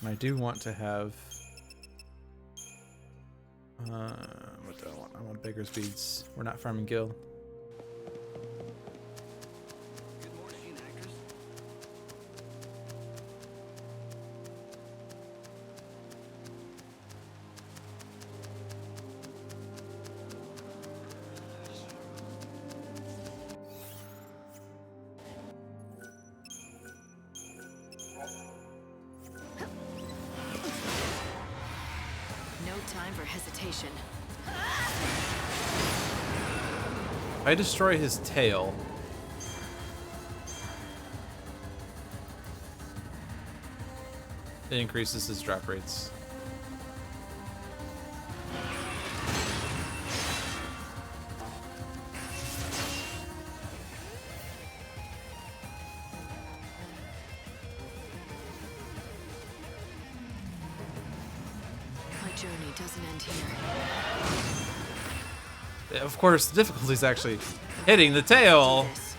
And I do want to have... what do I want? I want Beggar's Beads. We're not farming Gil. Good more machine actress. No time for hesitation. If I destroy his tail... it increases his drop rates. My journey doesn't end here. Of course, the difficulty is actually hitting the tail. This.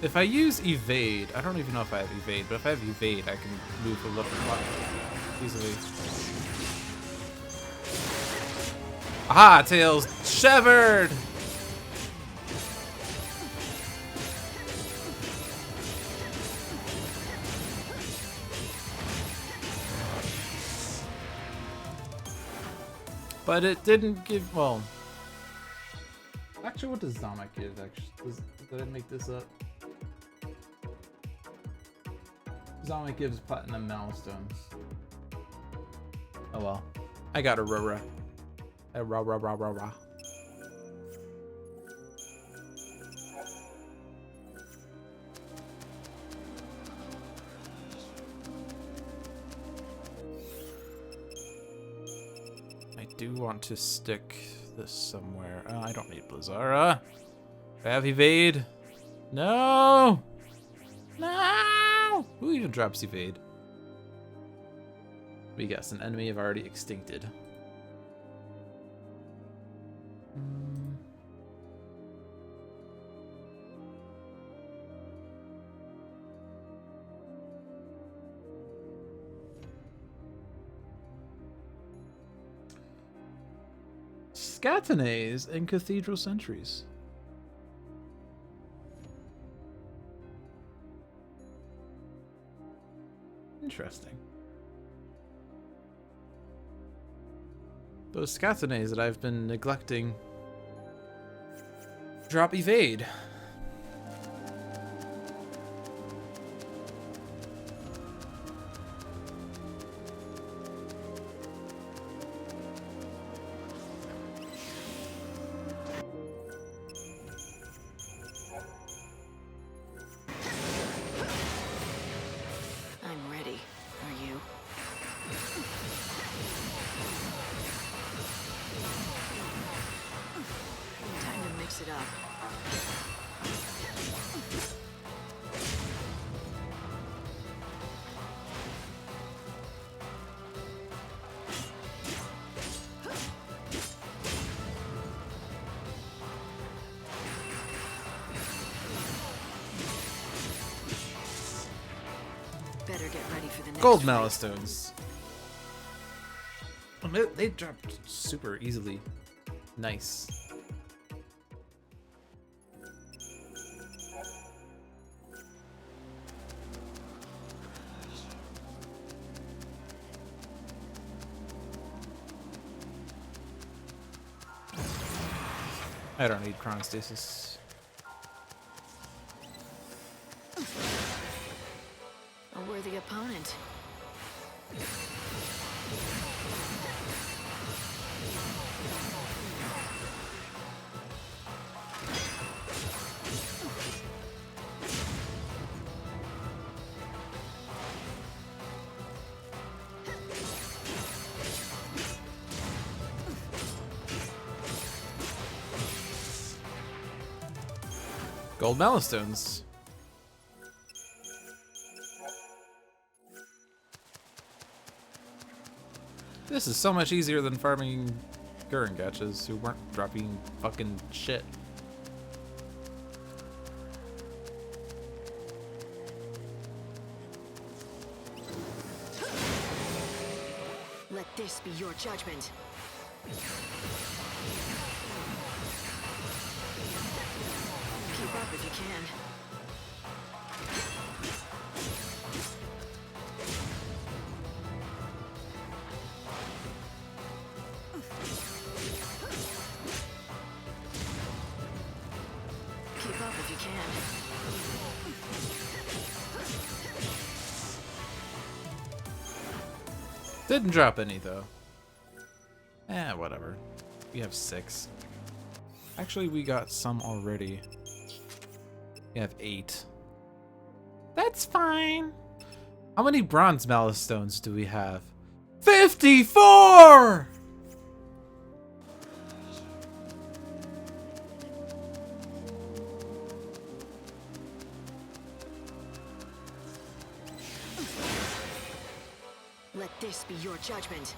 If I use evade, I don't even know if I have evade, but if I have evade, I can move a little lot easily. Aha! Tails severed! But it didn't give, well... Actually, what does Zamek give, actually? Did I make this up? Zamek gives platinum milestones. Oh well. I got a Rora. A Ra. I do want to stick this somewhere. I don't need Blizzara. I have evade. No! No! Who even drops evade? We guess an enemy I've already extincted. Scatinays and Cathedral Sentries. Interesting. Those Scatinays that I've been neglecting drop evade. I'm ready. Are you? Time to mix it up. Better get ready for the next Gold fight. Milestones. They dropped super easily. Nice. I don't need Chronostasis. A worthy opponent. Gold Milestones. This is so much easier than farming Gurren Gachas who weren't dropping fucking shit. Let this be your judgment. Keep up if you can. Keep up if you can. Didn't drop any though. Whatever. We have 6. Actually, we got some already. We have 8. That's fine. How many bronze malice stones do we have? 54! Let this be your judgment.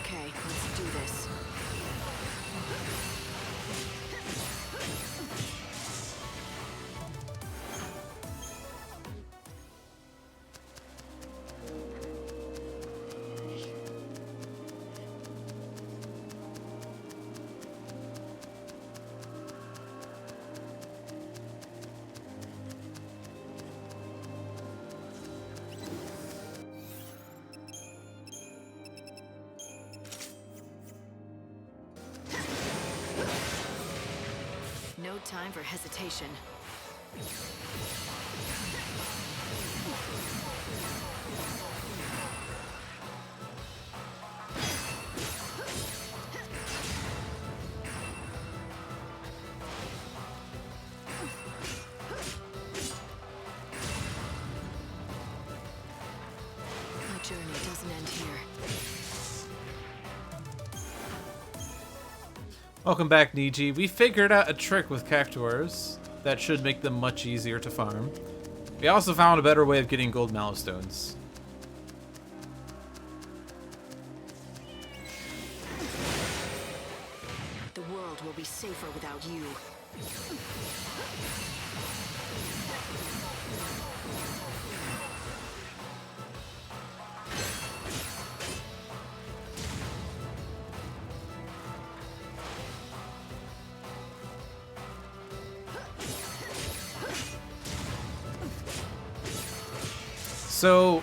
Okay, let's do this. No time for hesitation. My journey doesn't end here. Welcome back, Niji. We figured out a trick with cactuars that should make them much easier to farm. We also found a better way of getting gold mallow stones. The world will be safer without you. So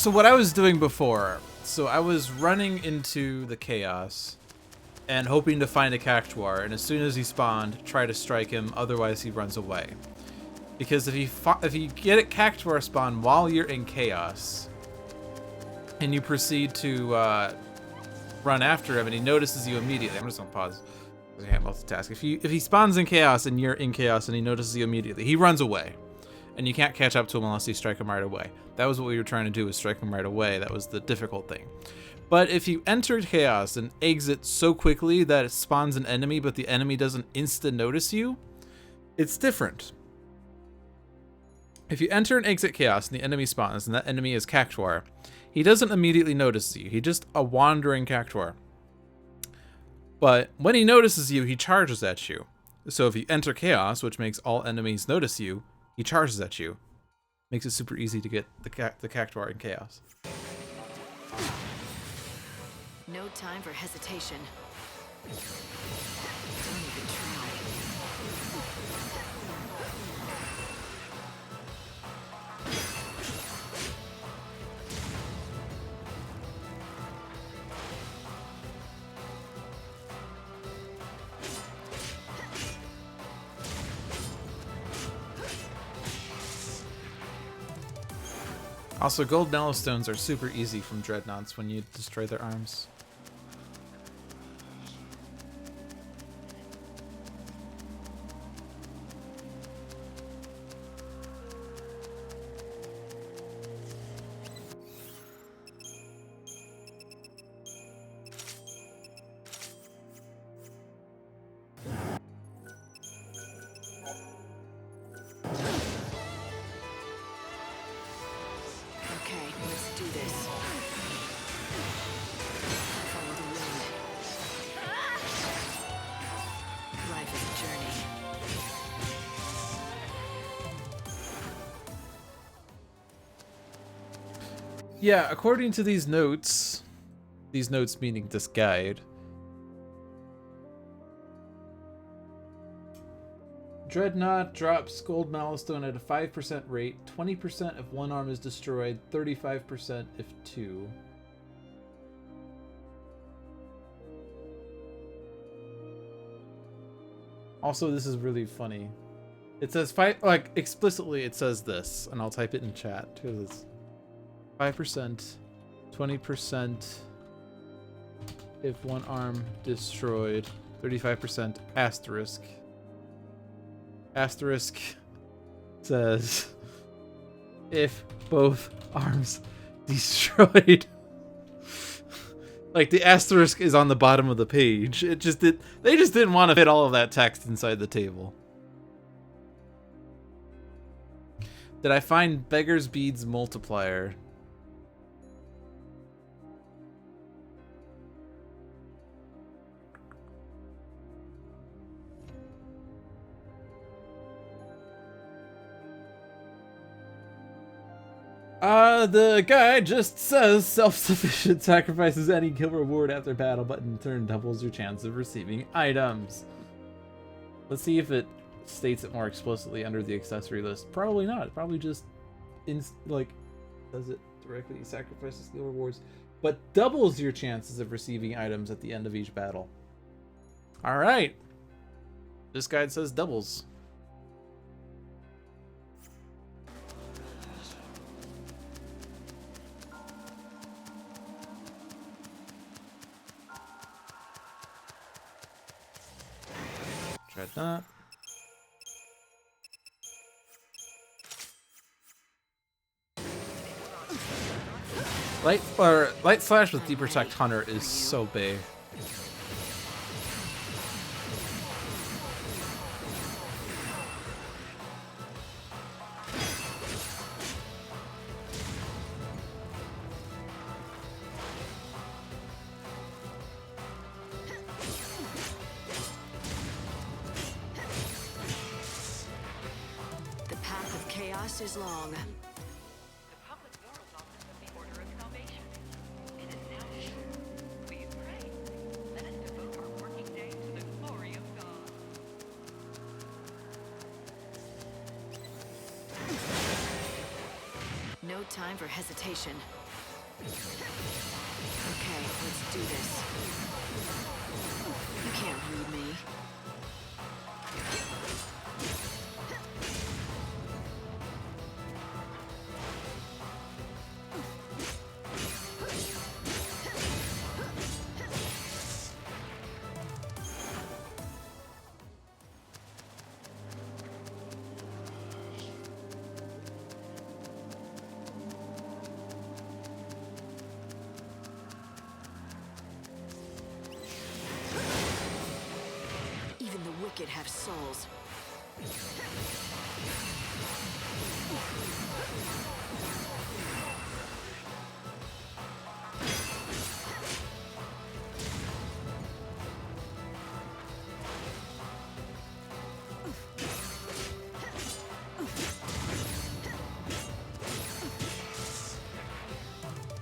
what I was doing before, so I was running into the chaos and hoping to find a cactuar, and as soon as he spawned, try to strike him, otherwise he runs away. Because if you get a cactuar spawn while you're in chaos, and you proceed to run after him and he notices you immediately, I'm just gonna pause because I can't multitask. If he spawns in chaos and you're in chaos and he notices you immediately, he runs away. And you can't catch up to him unless you strike him right away. That was what we were trying to do, was strike him right away. That was the difficult thing. But if you enter chaos and exit so quickly that it spawns an enemy, but the enemy doesn't insta notice you, it's different. If you enter and exit chaos and the enemy spawns and that enemy is cactuar, he doesn't immediately notice you. He's just a wandering cactuar. But when he notices you, he charges at you. So if you enter chaos, which makes all enemies notice you, he charges at you. Makes it super easy to get the cactuar in chaos. No time for hesitation. Don't even try. Also, gold mallow stones are super easy from dreadnoughts when you destroy their arms. Yeah, according to these notes meaning this guide, Dreadnought drops gold milestone at a 5% rate, 20% if one arm is destroyed, 35% if two. Also, this is really funny. It says explicitly it says this, and I'll type it in chat too. It's 5%, 20% if one arm destroyed, 35% asterisk. Asterisk says if both arms destroyed. Like the asterisk is on the bottom of the page. They just didn't want to fit all of that text inside the table. Did I find Beggar's Beads multiplier? The guide just says self-sufficient sacrifices any kill reward after battle, but in turn doubles your chance of receiving items. Let's see if it states it more explicitly under the accessory list. Probably not. It probably just does it directly. Sacrifices skill rewards, but doubles your chances of receiving items at the end of each battle. All right. This guide says doubles. Dreadnought. Light slash with Deep Protect Hunter is so big. The path of chaos is long. No time for hesitation. Okay, let's do this. You can't read me. Even the wicked have souls.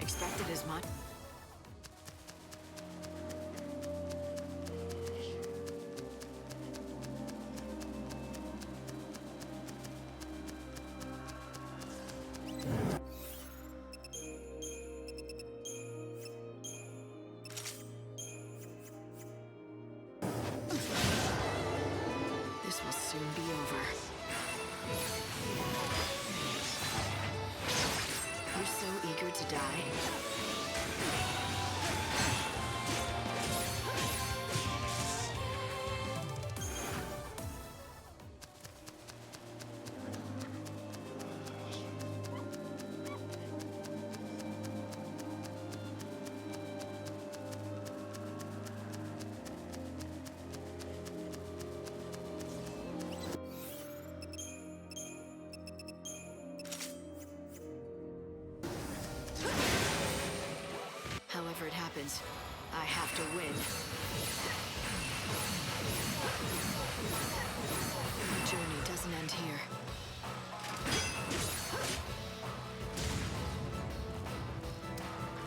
Expected as much. This will soon be over. You're so eager to die.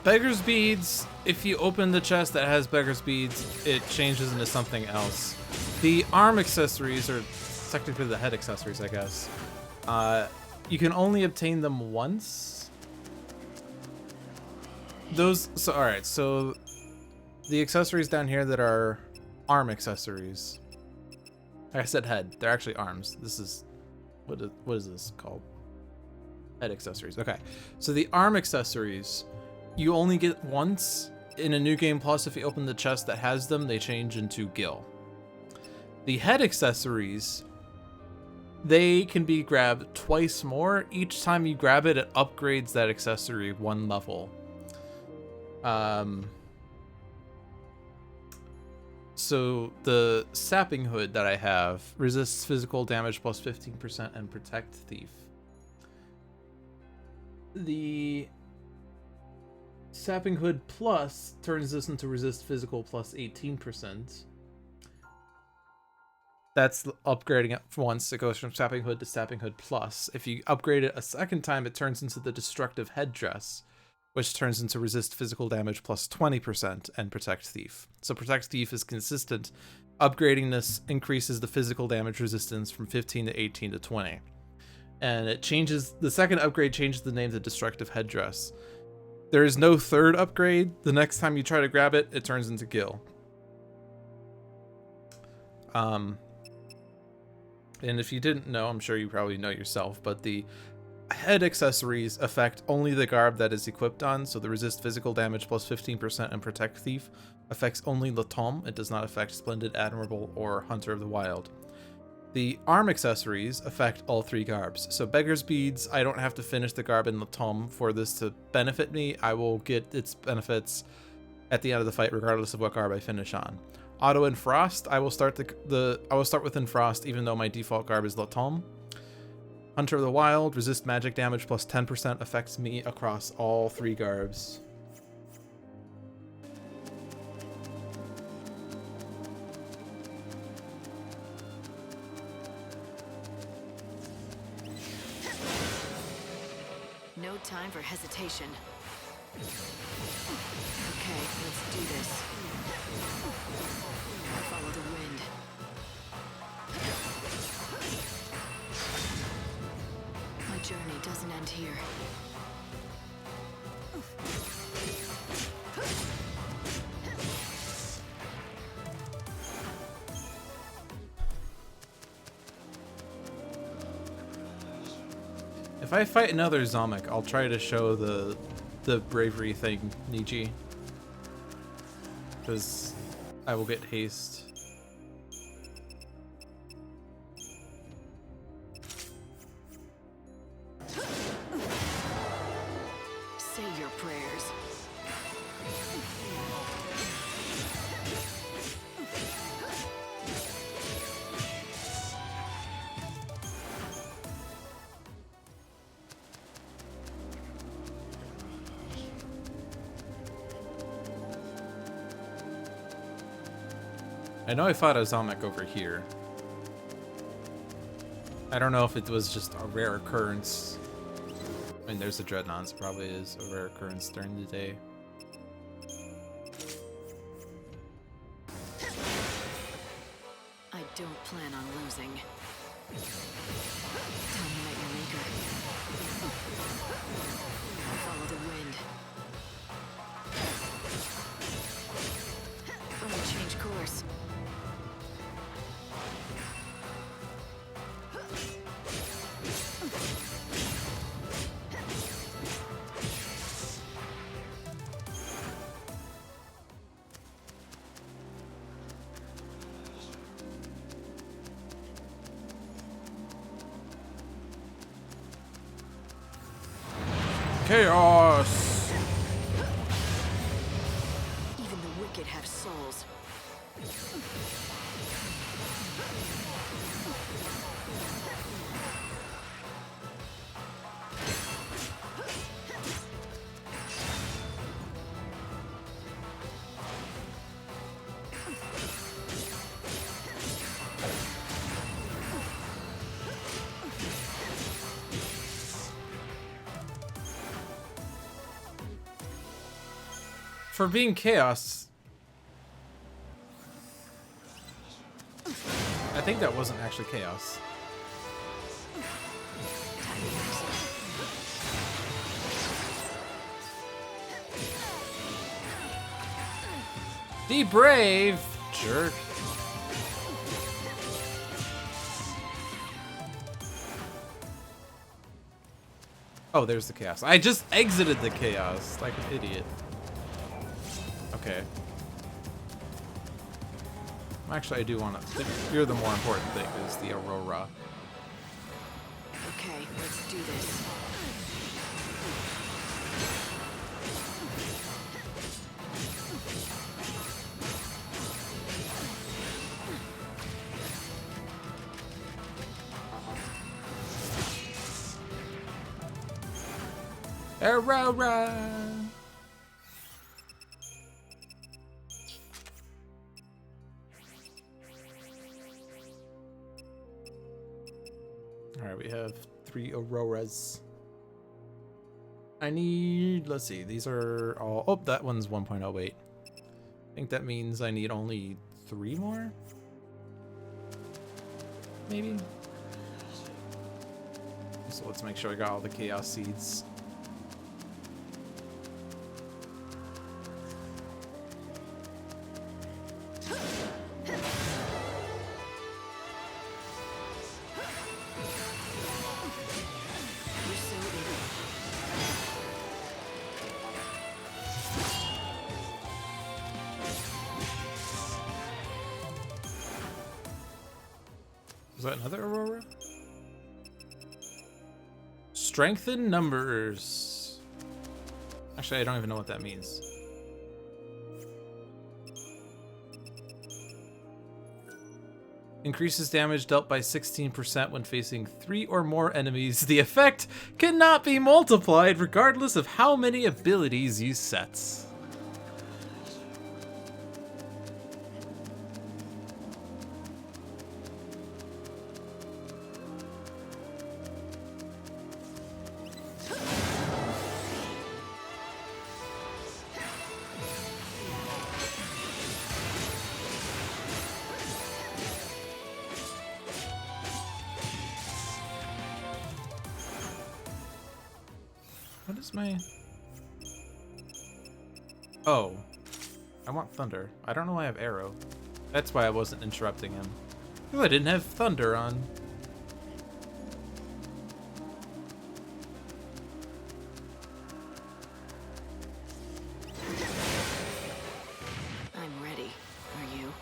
Beggar's Beads, if you open the chest that has Beggar's Beads, it changes into something else. The arm accessories, or technically the head accessories, I guess, you can only obtain them once. Alright, so the accessories down here that are arm accessories. Like I said head, they're actually arms. This is, what is this called? Head accessories. Okay, so the arm accessories, you only get once in a new game, plus if you open the chest that has them, they change into Gil. The head accessories, they can be grabbed twice more. Each time you grab it, it upgrades that accessory one level. So the sapping hood that I have resists physical damage plus 15% and protect thief. The sapping hood plus turns this into resist physical plus 18%. That's upgrading it once. It goes from sapping hood to sapping hood plus. If you upgrade it a second time, it turns into the destructive headdress, which turns into resist physical damage plus 20% and protect thief. So protect thief is consistent. Upgrading this increases the physical damage resistance from 15 to 18 to 20. And it changes, the second upgrade changes the name to destructive headdress. There is no third upgrade. The next time you try to grab it, it turns into Gil. And if you didn't know, I'm sure you probably know yourself, but the head accessories affect only the garb that is equipped on, so the resist physical damage plus 15% and protect thief affects only Latom. It does not affect Splendid, Admirable, or Hunter of the Wild. The arm accessories affect all three garbs. So Beggar's Beads, I don't have to finish the garb in Latom for this to benefit me. I will get its benefits at the end of the fight regardless of what garb I finish on. Auto and Frost, I will start I will start within Frost even though my default garb is Latom. Hunter of the Wild, resist magic damage plus 10% affects me across all three garbs. No time for hesitation. Okay, let's do this. Follow the wind. My journey doesn't end here. If I fight another Zomic, I'll try to show the bravery thing, Niji. Because I will get haste. Say your prayers. I know I fought a Zomic over here. I don't know if it was just a rare occurrence. I mean, there's a Dreadnought, so probably is a rare occurrence during the day. I don't plan on losing. Dominate your maker. Follow the wind. I'm gonna change course. Chaos! Even the wicked have souls. for being chaos. I think that wasn't actually chaos. Be brave, jerk. Oh, there's the chaos. I just exited the chaos like an idiot. Okay. Actually, I do want to. You're the more important thing, is the Aurora. Okay, let's do this. Aurora! Alright, we have 3 Auroras. I need, let's see, these are all, oh, that one's 1.08. I think that means I need only 3 more? Maybe? So let's make sure I got all the Chaos Seeds. Was that another Aurora? Strengthen numbers. Actually, I don't even know what that means. Increases damage dealt by 16% when facing 3 or more enemies. The effect cannot be multiplied regardless of how many abilities you set. What is my... Oh. I want Thunder. I don't know why I have Arrow. That's why I wasn't interrupting him. Because I didn't have Thunder on. I'm ready. Are you?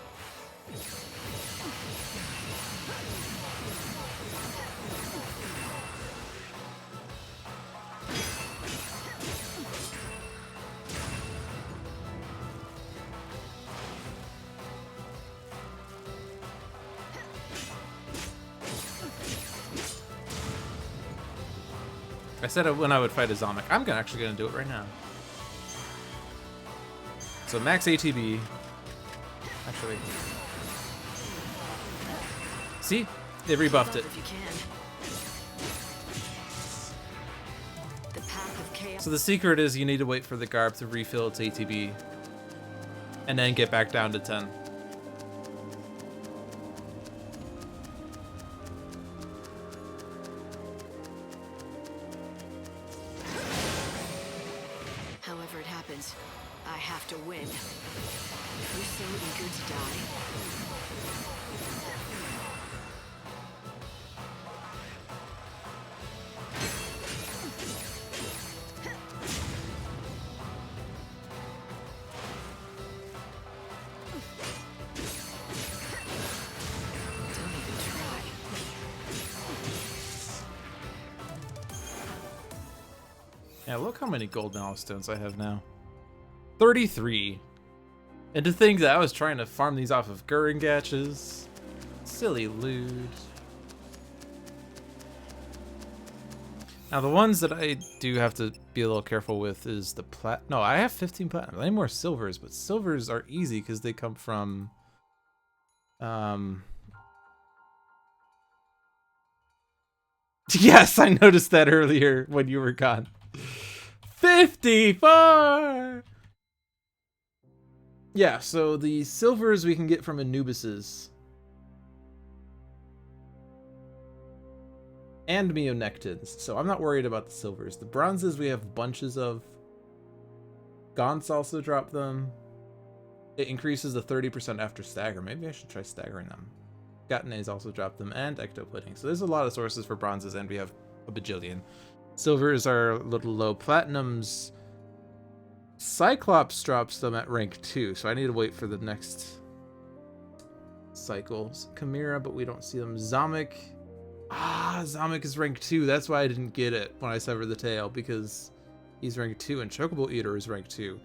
I said it when I would fight a Zomic. I'm actually gonna do it right now. So max ATB. Actually. See? They rebuffed it. If you can. The path of chaos. So the secret is you need to wait for the Garb to refill its ATB. And then get back down to 10. However it happens, I have to win. You're so eager to die. Don't even try. Yeah, look how many gold milestones I have now. 33. And to think that I was trying to farm these off of Gurrengatches. Silly lewd. Now the ones that I do have to be a little careful with is the No, I have 15 platinum. I need more silvers, but silvers are easy because they come from... Yes, I noticed that earlier when you were gone. 54! Yeah, so the silvers we can get from Anubis's. And Meonectins, so I'm not worried about the silvers. The bronzes we have bunches of. Gaunts also drop them. It increases the 30% after stagger. Maybe I should try staggering them. Gatine's also dropped them, and ectoplating. So there's a lot of sources for bronzes, and we have a bajillion. Silvers are a little low. Platinums, Cyclops drops them at rank 2, so I need to wait for the next cycles. Chimera, but we don't see them. Zomic. Zomic is rank 2. That's why I didn't get it when I severed the tail, because he's rank 2, and Chocobo Eater is rank 2.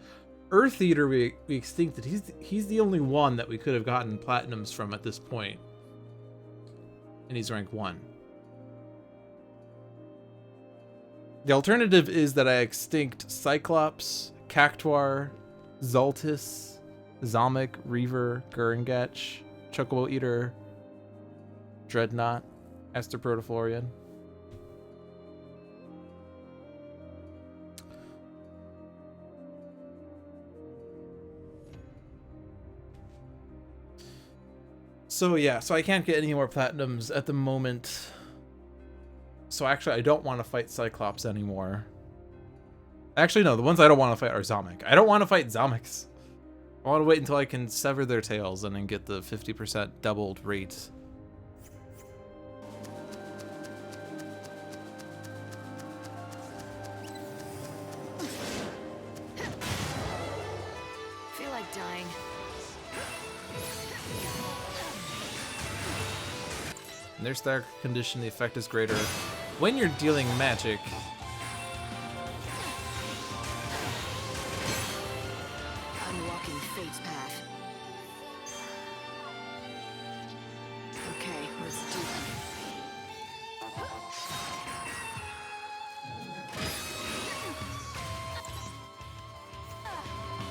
Earth Eater, we extincted. He's the only one that we could have gotten platinums from at this point. And he's rank 1. The alternative is that I extinct Cyclops, Cactuar, Zaltis, Zomic, Reaver, Gurengach, Chocobo Eater, Dreadnought, Esther Protoflorian. So yeah, so I can't get any more platinums at the moment. So actually I don't want to fight Cyclops anymore. Actually no, the ones I don't want to fight are Zomic. I don't want to fight Zomics. I want to wait until I can sever their tails and then get the 50% doubled rate. Feel like dying. In their stagger condition, the effect is greater when you're dealing magic. I'm walking fate's path. Okay, let's do it.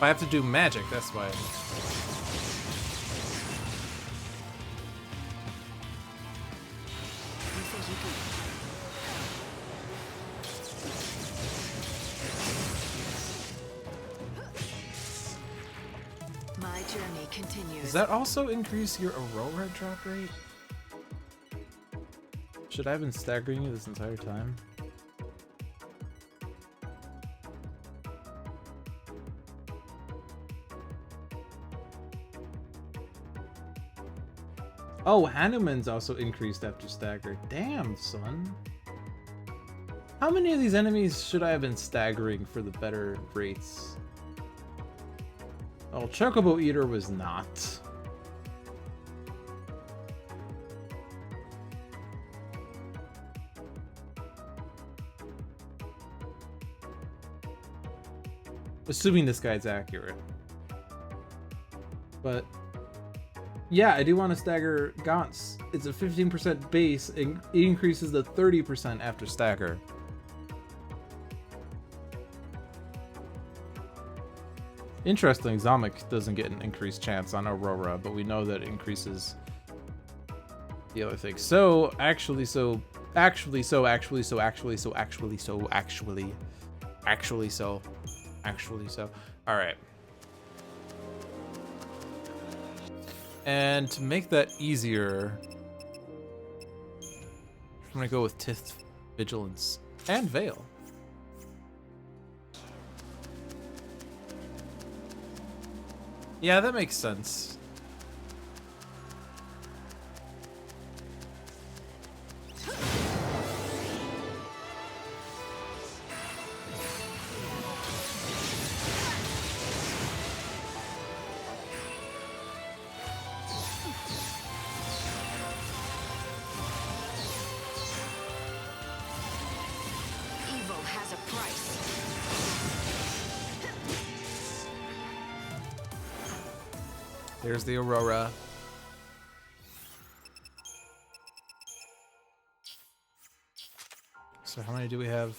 I have to do magic, that's why. My journey continues. Does that also increase your Aurora drop rate? Should I have been staggering you this entire time? Oh, Hanuman's also increased after stagger. Damn, son. How many of these enemies should I have been staggering for the better rates? Oh, Chocobo Eater was not. Assuming this guy's accurate. But yeah, I do want to stagger Gaunts. It's a 15% base, and it increases the 30% after stagger. Interesting, Zomic doesn't get an increased chance on Aurora, but we know that it increases the other thing. So, actually, alright. And to make that easier, I'm gonna go with Tith, Vigilance, and Veil. Yeah, that makes sense. Evil has a price. There's the Aurora. So how many do we have?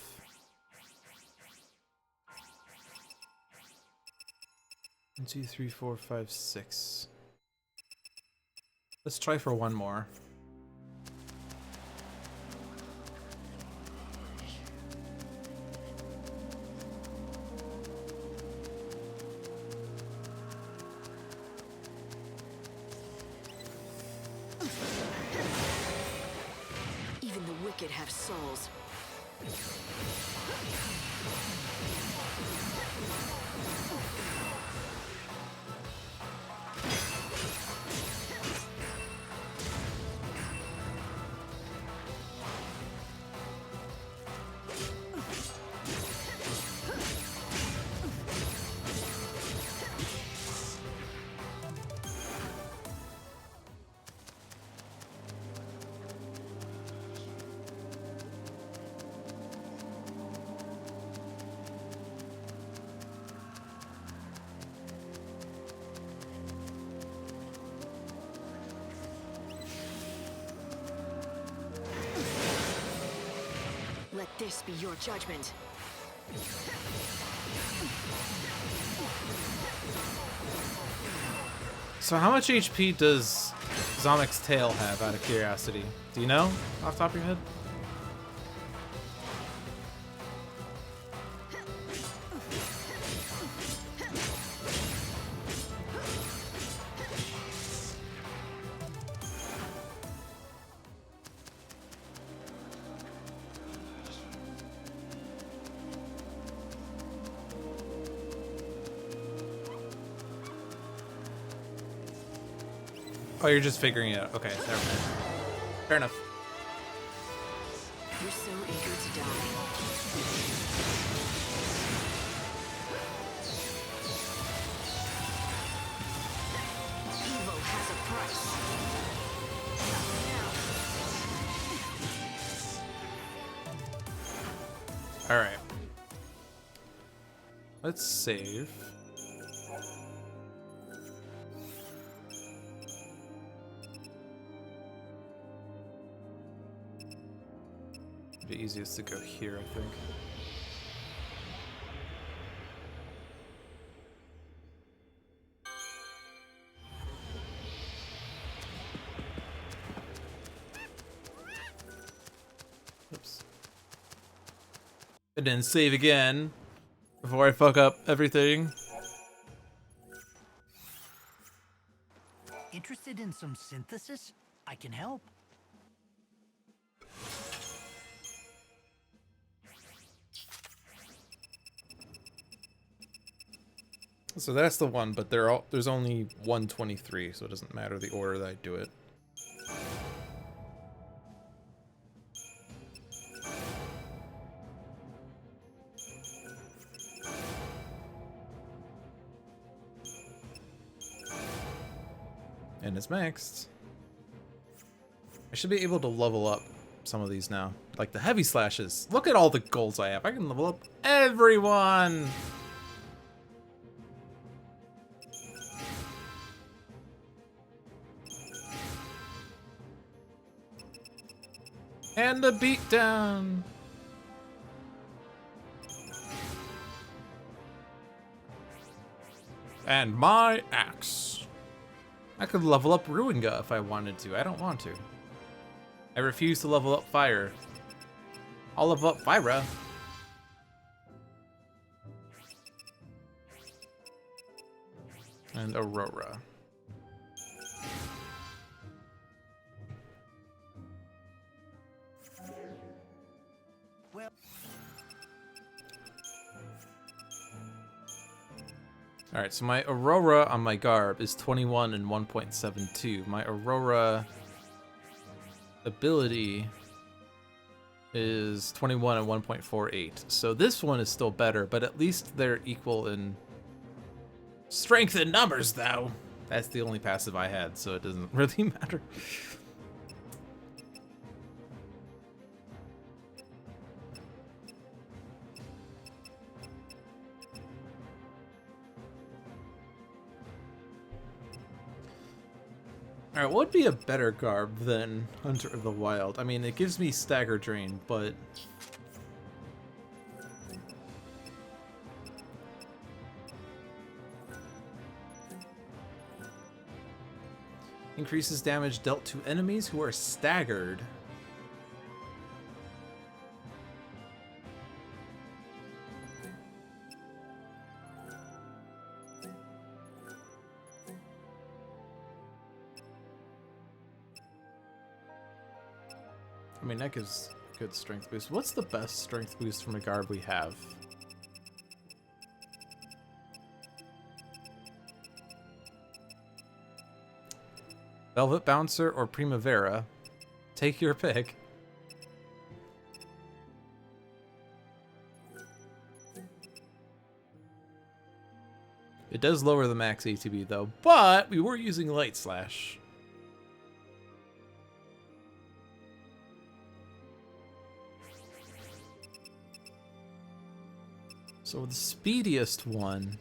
One, two, three, four, five, six. Let's try for one more. wicked have souls. Let this be your judgment. So how much HP does Zomic's tail have, out of curiosity? Do you know off the top of your head? Oh, you're just figuring it out. Okay, never mind. Fair enough. You're so eager to die. Evil has a price. All right. Let's save. It'd be easiest to go here, I think. Oops. I didn't save again before I fuck up everything. Interested in some synthesis? I can help. So that's the one, but there's only 123, so it doesn't matter the order that I do it. And it's maxed. I should be able to level up some of these now. Like the heavy slashes. Look at all the golds I have. I can level up everyone! And a beatdown. And my axe. I could level up Ruinga if I wanted to. I don't want to. I refuse to level up fire. I'll level up Fyra. And Aurora. Alright, so my Aurora on my Garb is 21 and 1.72. My Aurora ability is 21 and 1.48. So this one is still better, but at least they're equal in strength and numbers, though. That's the only passive I had, so it doesn't really matter. Alright, what would be a better garb than Hunter of the Wild? I mean, it gives me Stagger Drain, but... increases damage dealt to enemies who are staggered. I mean, that gives good strength boost. What's the best strength boost from a garb we have? Velvet Bouncer or Primavera? Take your pick. It does lower the max ATB though, but we were using Light Slash. So the speediest one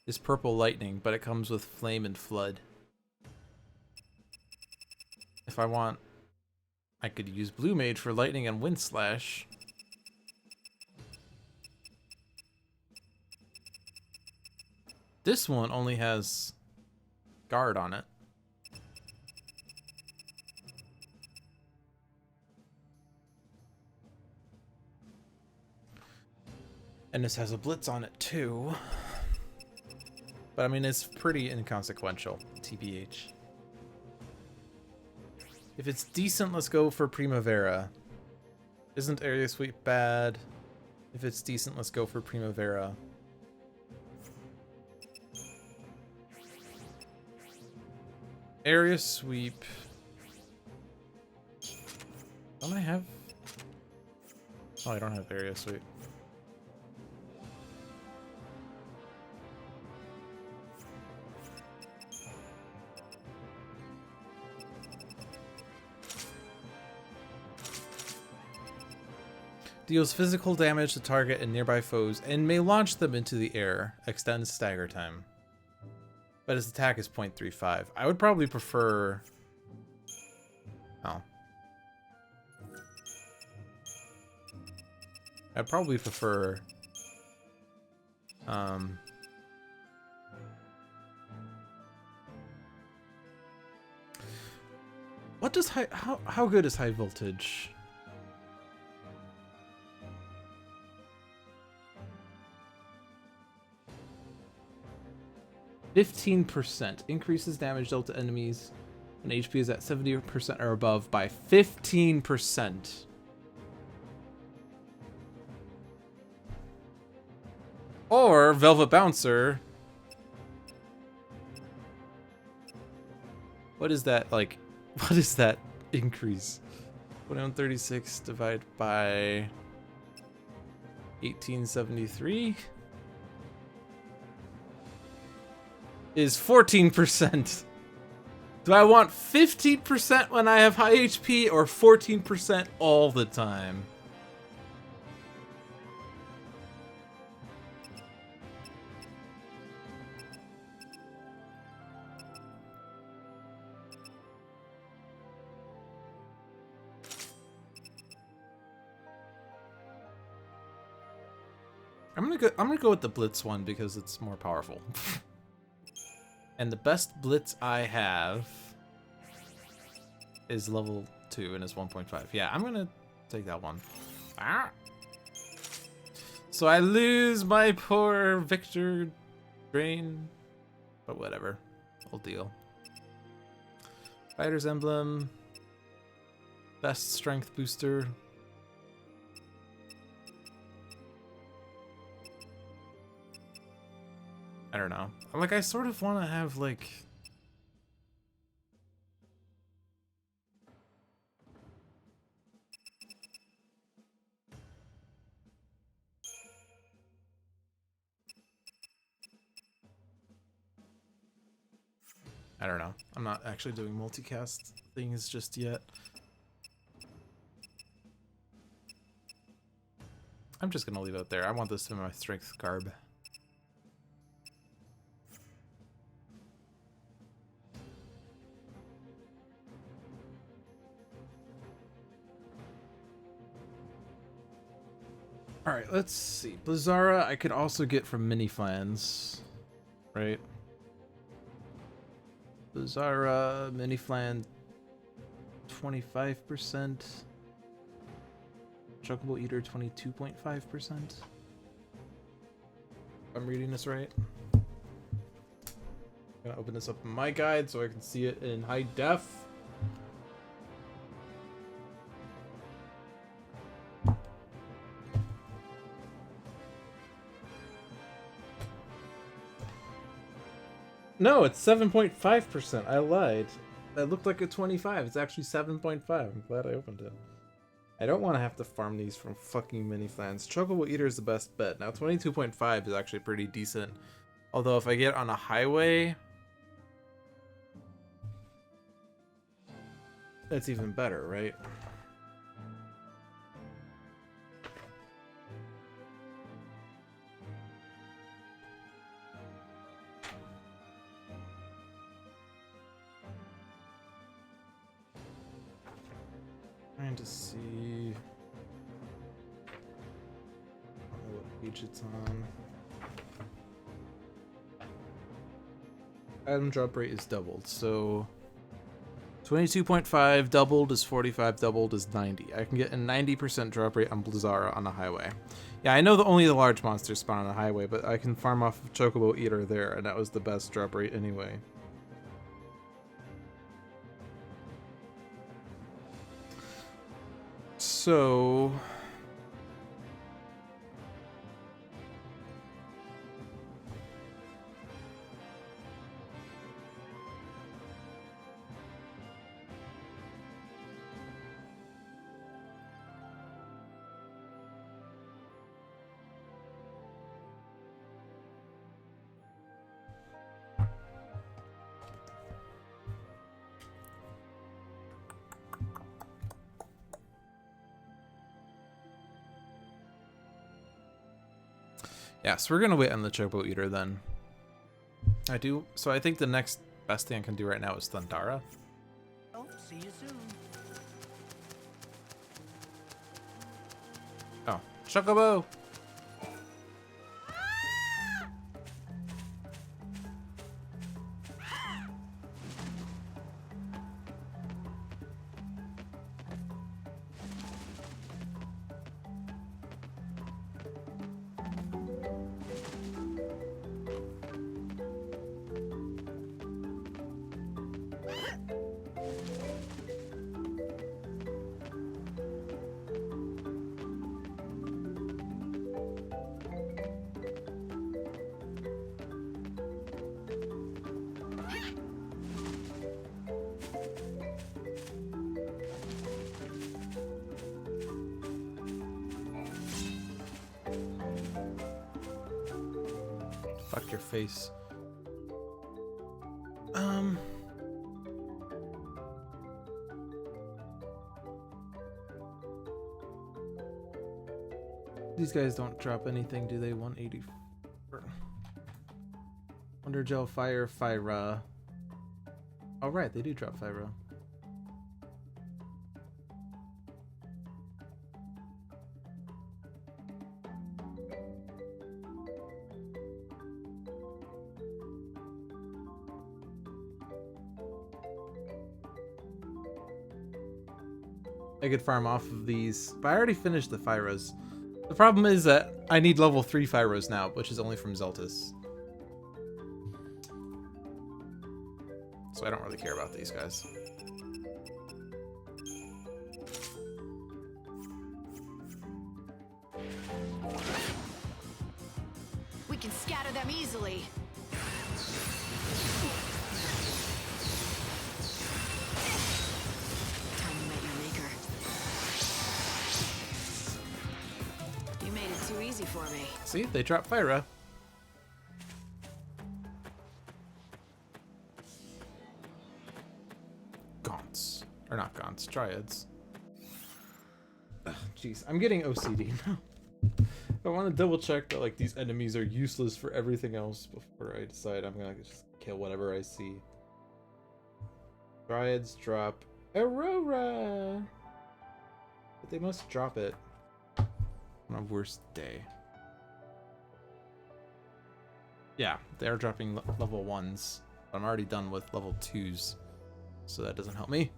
is Purple Lightning, but it comes with Flame and Flood. If I want, I could use Blue Mage for Lightning and Wind Slash. This one only has Guard on it. And this has a Blitz on it too. But I mean, it's pretty inconsequential, TBH. If it's decent, let's go for Primavera. Isn't Area Sweep bad? If it's decent, let's go for Primavera. Area Sweep. Don't I have... Oh, I don't have Area Sweep. Deals physical damage to target and nearby foes and may launch them into the air. Extends stagger time. But his attack is 0.35. I would probably prefer... Oh. I'd probably prefer... What does high... How good is high voltage? %. Increases damage dealt to enemies when HP is at 70% or above by 15%. Or Velvet Bouncer. What is that like? What is that increase? 2136 divided by 1873 is 14%. Do I want 15% when I have high HP or 14% all the time? I'm gonna go with the Blitz one because it's more powerful. And the best Blitz I have is level 2 and is 1.5. Yeah, I'm gonna take that one. Ah! So I lose my poor Victor Drain, but whatever, I'll deal. Fighter's Emblem, best strength booster. I don't know. Like, I sort of want to have, like... I don't know. I'm not actually doing multicast things just yet. I'm just gonna leave it there. I want this to be my strength garb. Alright, let's see. Blizzara I could also get from Miniflans, right? Blizzara, Miniflan, 25%. Chocobo Eater, 22.5%. I'm reading this right. I'm gonna open this up in my guide so I can see it in high def. No, it's 7.5%. I lied. That looked like a 25. It's actually 7.5. I'm glad I opened it. I don't want to have to farm these from fucking mini flans. Chocobo Eater is the best bet. Now 22.5 is actually pretty decent. Although if I get on a highway, that's even better, right? Trying to see what page it's on. Item drop rate is doubled, so 22.5 doubled is 45, doubled is 90. I can get a 90% drop rate on Blizzara on the highway. Yeah, I know that only the large monsters spawn on the highway, but I can farm off of Chocobo Eater there, and that was the best drop rate anyway. So yeah, so we're gonna wait on the Chocobo Eater then. So I think the next best thing I can do right now is Thundara. Oh, see you soon. Oh, Chocobo! Fuck your face. These guys don't drop anything, do they? 184. Wonder Gel, Fire, Fyra. Oh right, they do drop Fyra. I could farm off of these, but I already finished the Fyras. The problem is that I need level 3 Fyros now, which is only from Zeltis. So I don't really care about these guys. We can scatter them easily. Time you met your maker. You made it too easy for me. See, they drop Fyra. Gaunts. Or not Gaunts, Dryads. Jeez, I'm getting OCD now. I want to double check that like these enemies are useless for everything else before I decide I'm gonna just kill whatever I see. Dryads drop Aurora, but they must drop it on a worst day. Yeah, they're dropping level 1s. But I'm already done with level 2s, so that doesn't help me.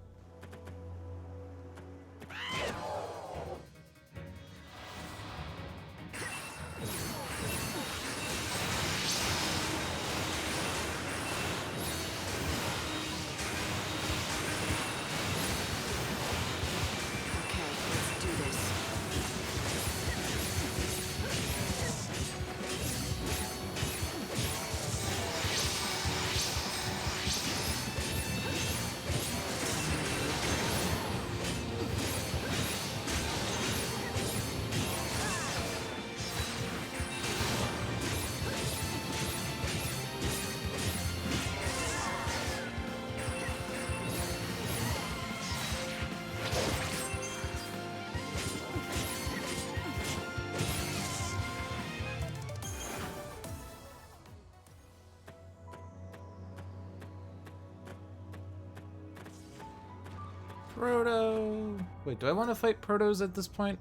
Proto. Wait, do I want to fight Protos at this point?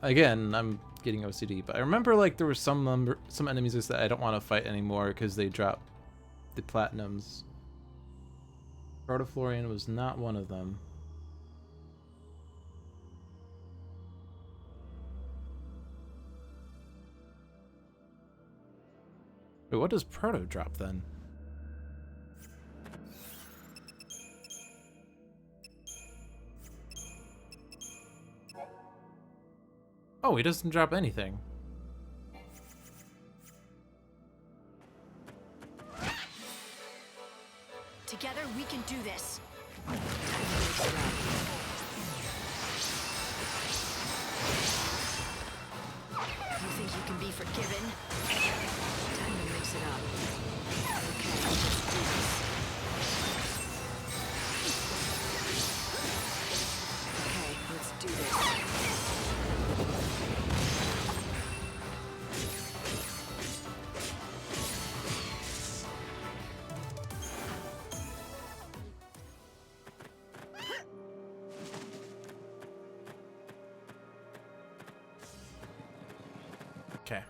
Again, I'm getting OCD, but I remember like there were some enemies that I don't want to fight anymore because they drop the platinums. Protoflorian was not one of them. Wait, what does Proto drop then? Oh, he doesn't drop anything. Together we can do this. You think you can be forgiven? Time to mix it up. Okay, let's do this. Okay, let's do this. Okay.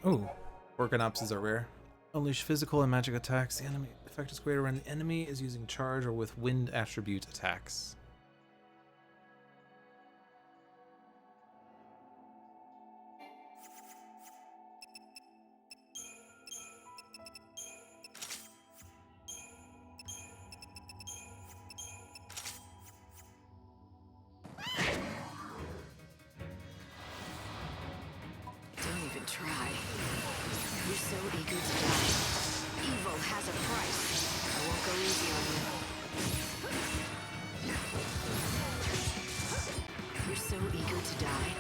Oh, Organopses are rare. Unleash physical and magic attacks. The enemy effect is greater when the enemy is using charge or with wind attribute attacks. Don't even try. You're so eager to die. Evil has a price. I won't go easy on you. You're so eager to die.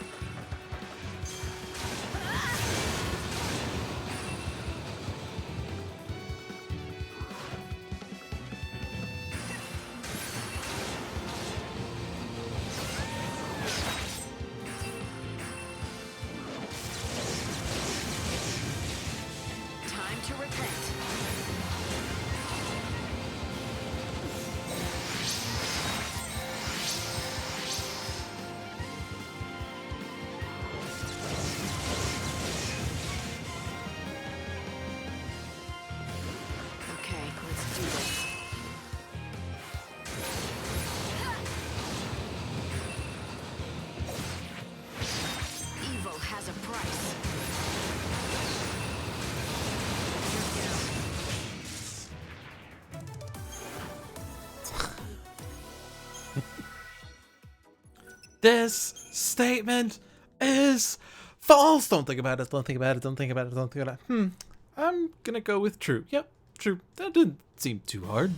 Time to repent. Okay, let's do this. Evil has a price. This statement is false. Don't think about it. Don't think about it. Don't think about it. Don't think about it. I'm gonna go with true. Yep, true. That didn't seem too hard.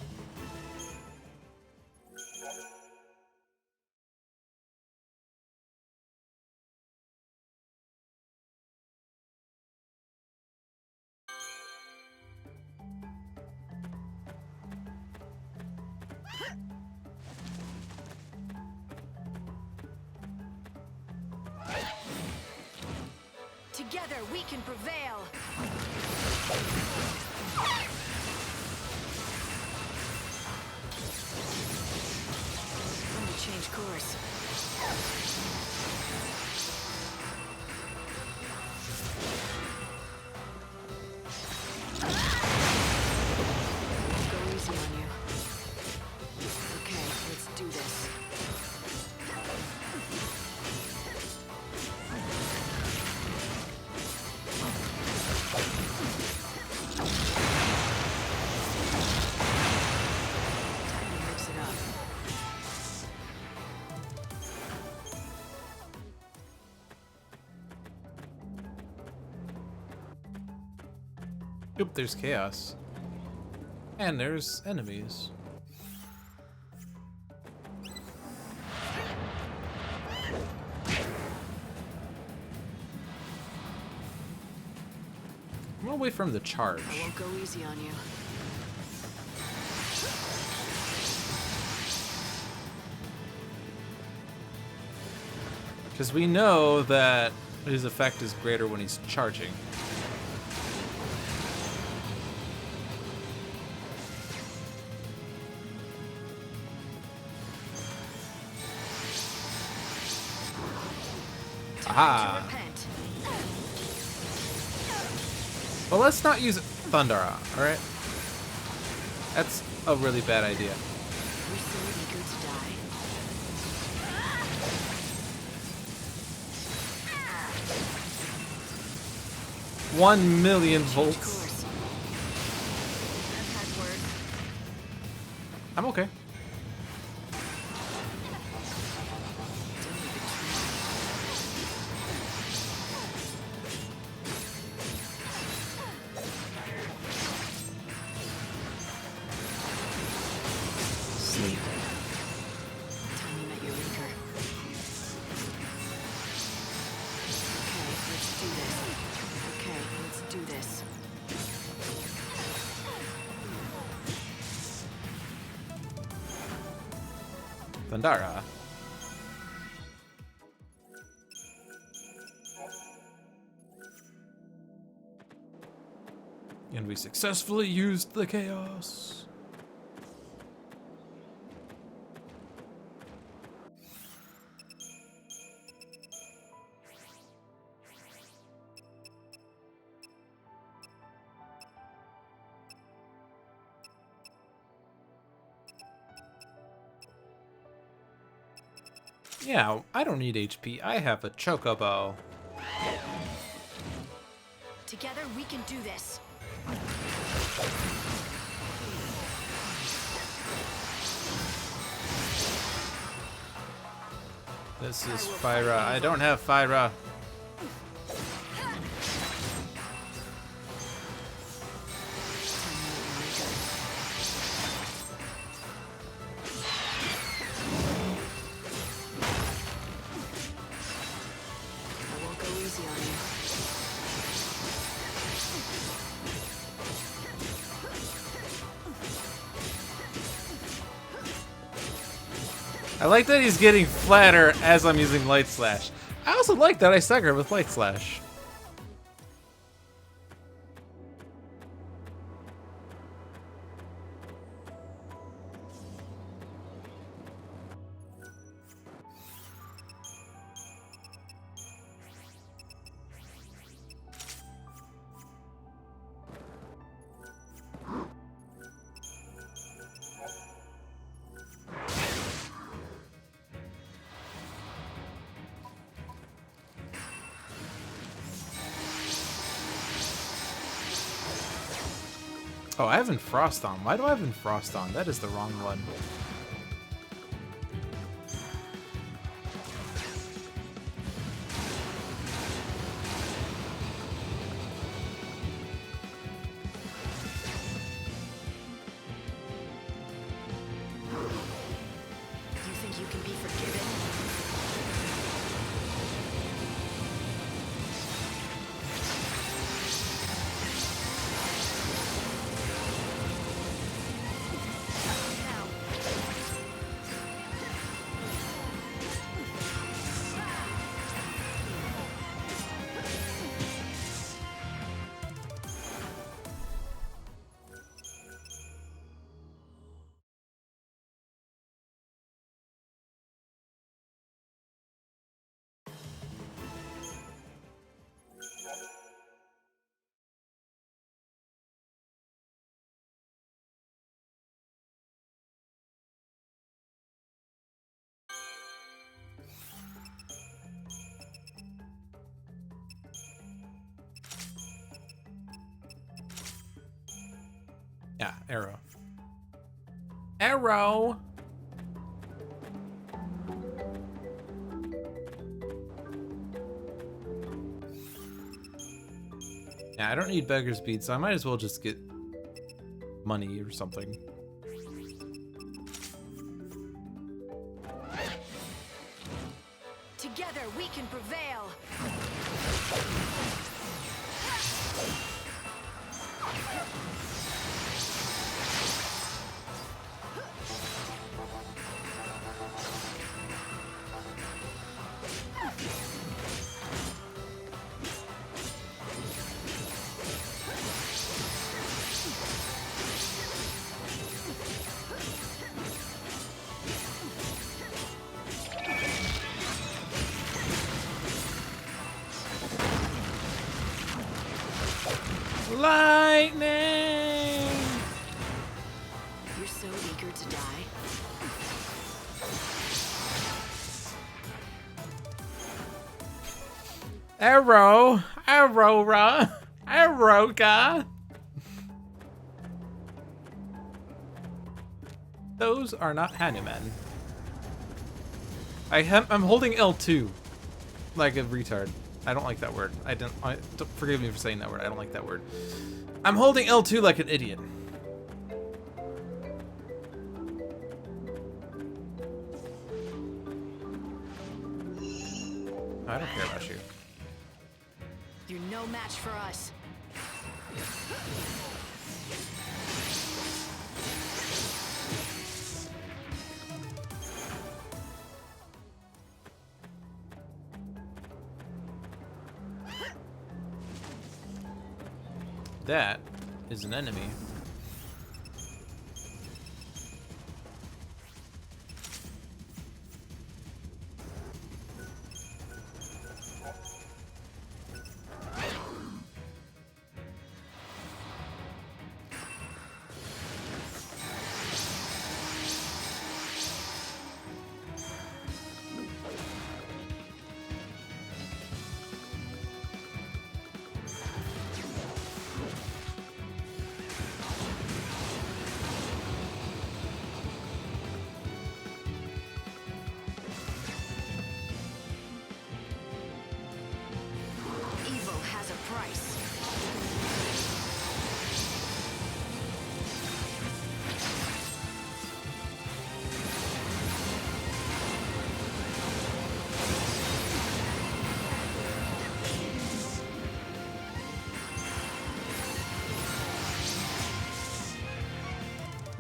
Together we can prevail. Time to change course. Won't go easy on you. Okay, let's do this. Time to mix it up. Yep, there's chaos. And there's enemies. I'm gonna wait for him to charge. I won't go easy on you. Because we know that his effect is greater when he's charging. Aha! Well, let's not use Thundara, alright? That's a really bad idea. We're still eager to die. 1,000,000 volts. I've had word. I'm okay. Sleep. Tell me about your leaker. Okay, let's do this. Thundara. And we successfully used the chaos. Yeah, I don't need HP. I have a chocobo. Together we can do this. This is Fyra. I don't have Fyra. I won't go easy on you. I like that he's getting flatter as I'm using Light Slash. I also like that I stagger with Light Slash. Oh, I have Frost on. Why do I have Frost on? That is the wrong one. You think you can be forgiven? Yeah, arrow. Arrow! Yeah, I don't need beggar's bead, so I might as well just get money or something. Together we can prevail. Lightning! You're so eager to die. Arrow! Aurora! Aroga! Those are not Hanuman. I'm holding L2 like a retard. I don't like that word. Don't forgive me for saying that word. I don't like that word. I'm holding L2 like an idiot. I don't care about you. You're no match for us. That is an enemy. Evil has a price.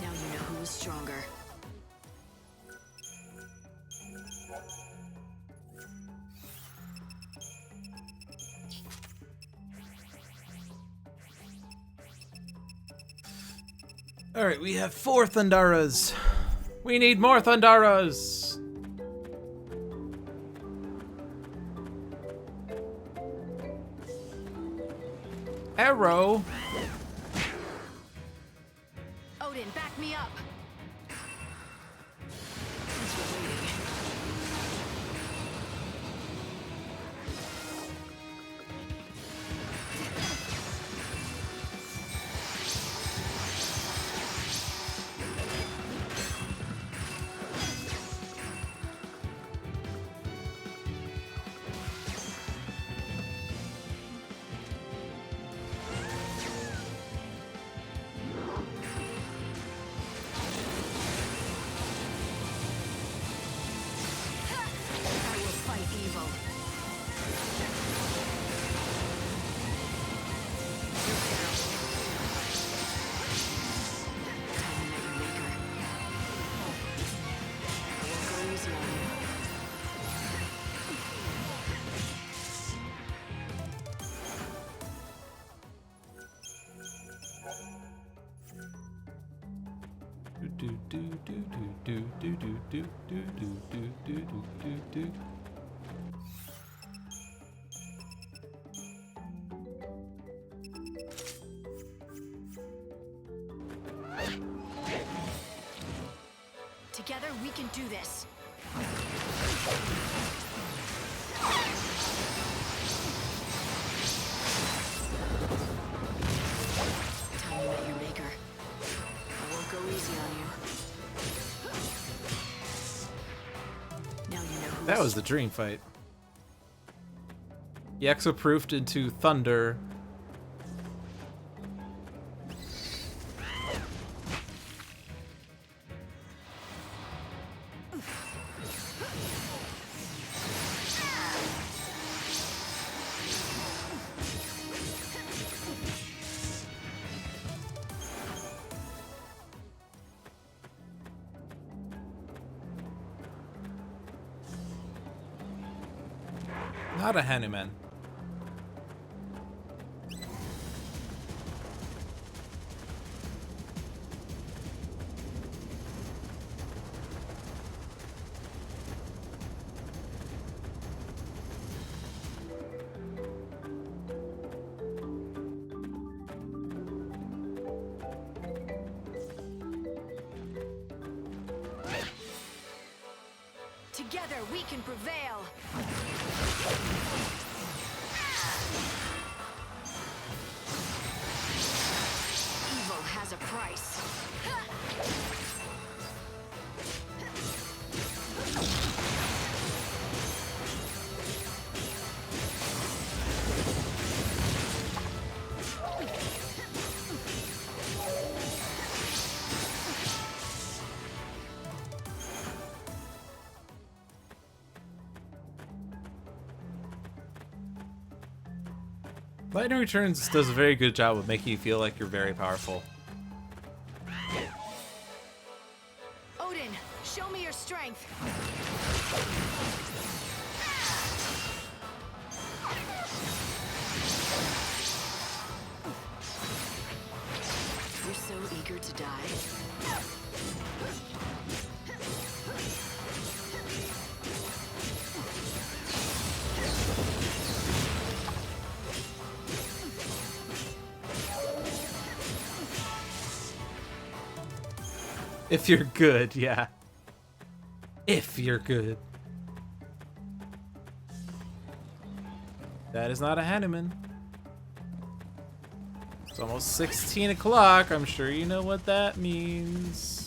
Now you know who is stronger. Alright, we have 4 Thundaras. We need more Thundaras! Arrow! Odin, back me up. Thanks for waiting. I will fight evil. Time to meet your maker. I won't go easy on you. Together we can do this. Time to meet your maker. I won't go easy on you. Now you know who That is was the dream fight. He exoproofed into thunder. Not a Hanuman. Together we can prevail. Evil has a price. Lightning Returns does a very good job of making you feel like you're very powerful. Odin, show me your strength. You're so eager to die. If you're good, yeah. If you're good. That is not a Hanuman. It's almost 16 o'clock. I'm sure you know what that means.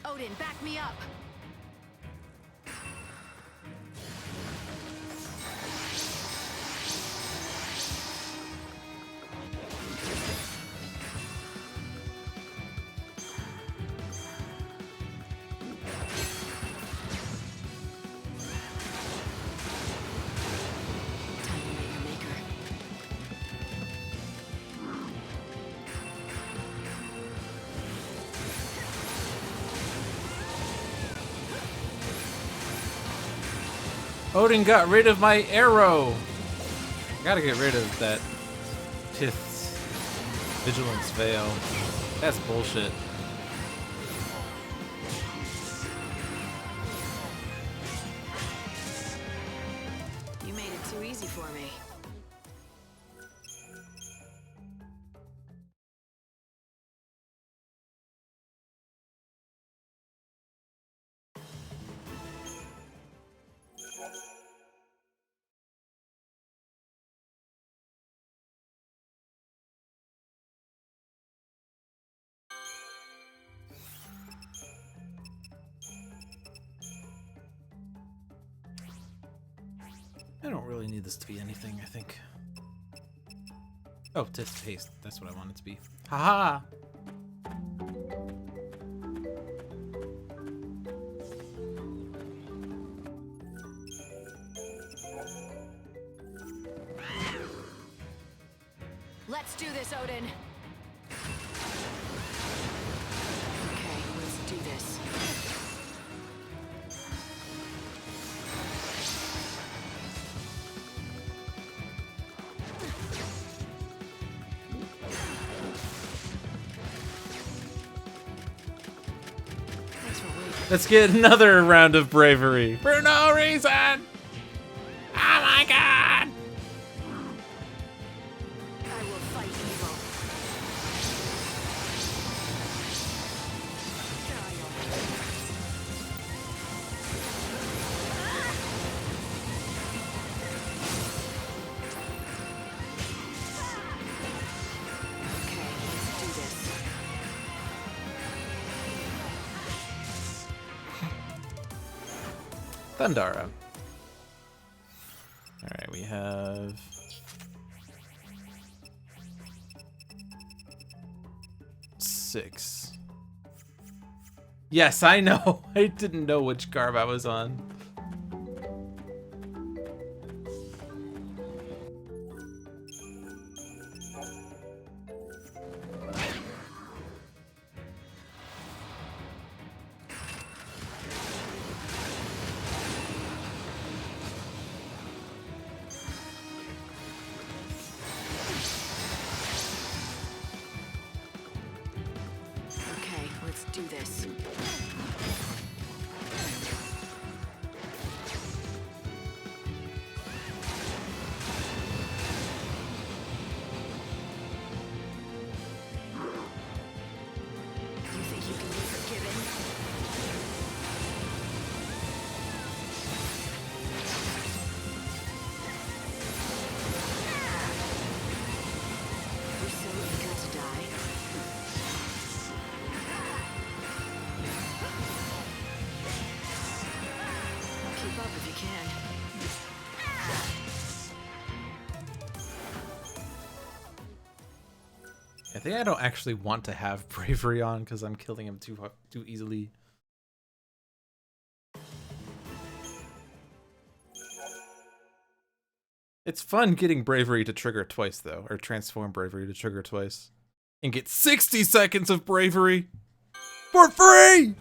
Odin, back me up. Time to make a maker. Odin got rid of my arrow. Gotta get rid of that Pith's Vigilance Veil. That's bullshit. You made it too easy for me. I don't really need this to be anything, I think. Oh, Tith's Haste. That's what I want it to be. Haha! Let's do this, Odin. Okay, let's do this. Thanks for waiting. Let's get another round of bravery. For no reason! Oh my god! I will fight evil. Okay, let's do this. Thundara. Alright, we have... six. Yes, I know. I didn't know which garb I was on. do this. You think you can be forgiven? You're so eager to die. Keep up if you can. I think I don't actually want to have bravery on because I'm killing him too easily. It's fun getting bravery to trigger twice though, or transform bravery to trigger twice. And get 60 seconds of bravery for free!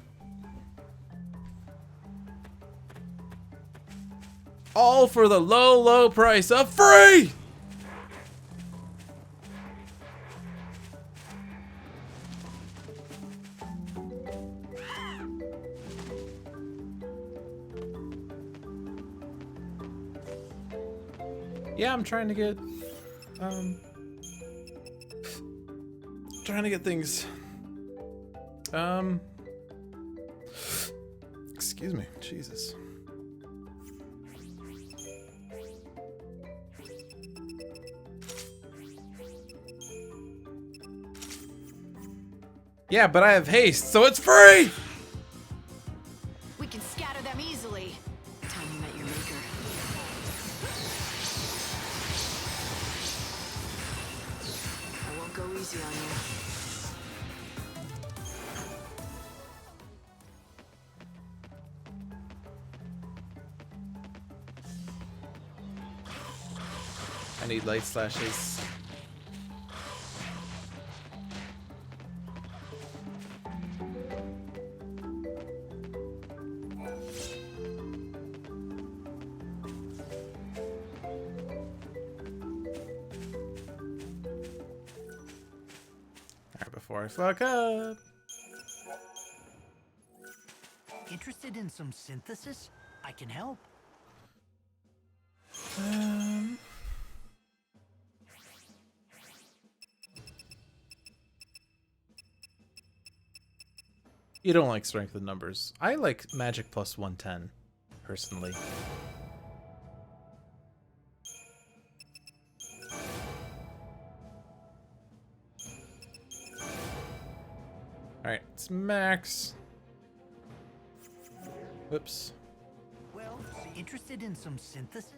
All for the low, low price of free! Yeah, I'm trying to get, things, excuse me, Jesus. Yeah, but I have haste, so it's free! We can scatter them easily. Time you met your maker. I won't go easy on you. I need light slashes. Before I fuck up. Interested in some synthesis? I can help. You don't like strength in numbers. I like magic plus 110, personally. Alright, it's max. Whoops. Well, interested in some synthesis?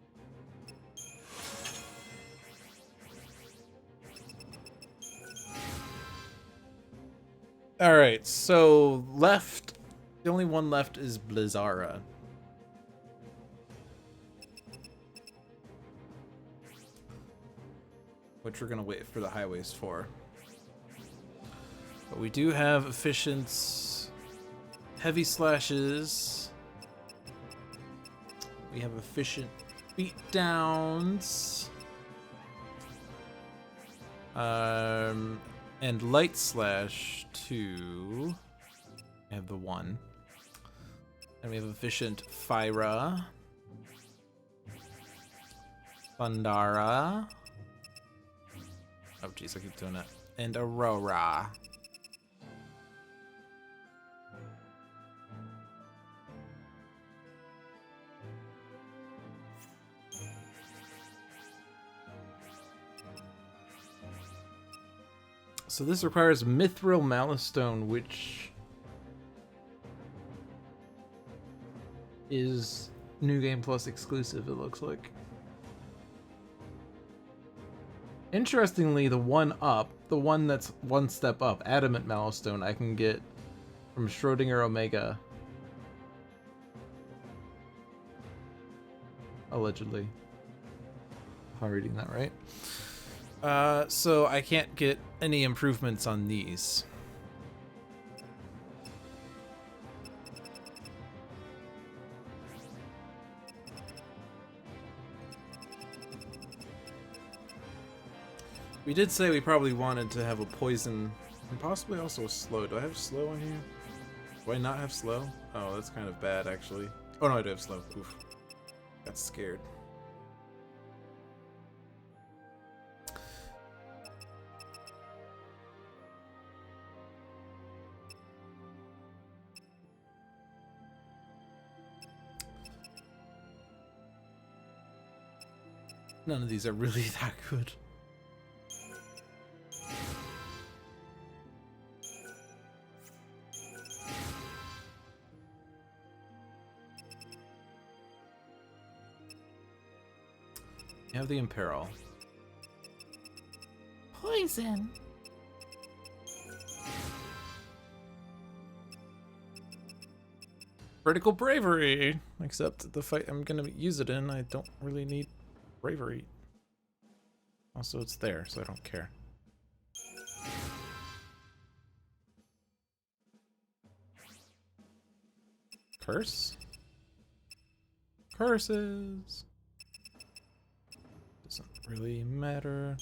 Alright, so left. The only one left is Blizzara. Which we're gonna wait for the highways for. But we do have efficient heavy slashes. We have efficient beatdowns. And light slash 2. We have the 1. And we have efficient Fyra. Thundara. Oh jeez, I keep doing that. And Aurora. So this requires Mithril Malastone, which is New Game Plus exclusive, it looks like. Interestingly, the one that's one step up, Adamant Malastone, I can get from Schrodinger Omega. Allegedly. If I'm reading that right. So I can't get any improvements on these. We did say we probably wanted to have a poison and possibly also a slow. Do I have slow on here? Do I not have slow? Oh, that's kind of bad, actually. Oh, no, I do have slow. Oof. Got scared. None of these are really that good. You have the Imperil. Poison. Critical bravery. Except the fight I'm gonna use it in, I don't really need bravery. Also, it's there, so I don't care. Curse? Curses. Doesn't really matter.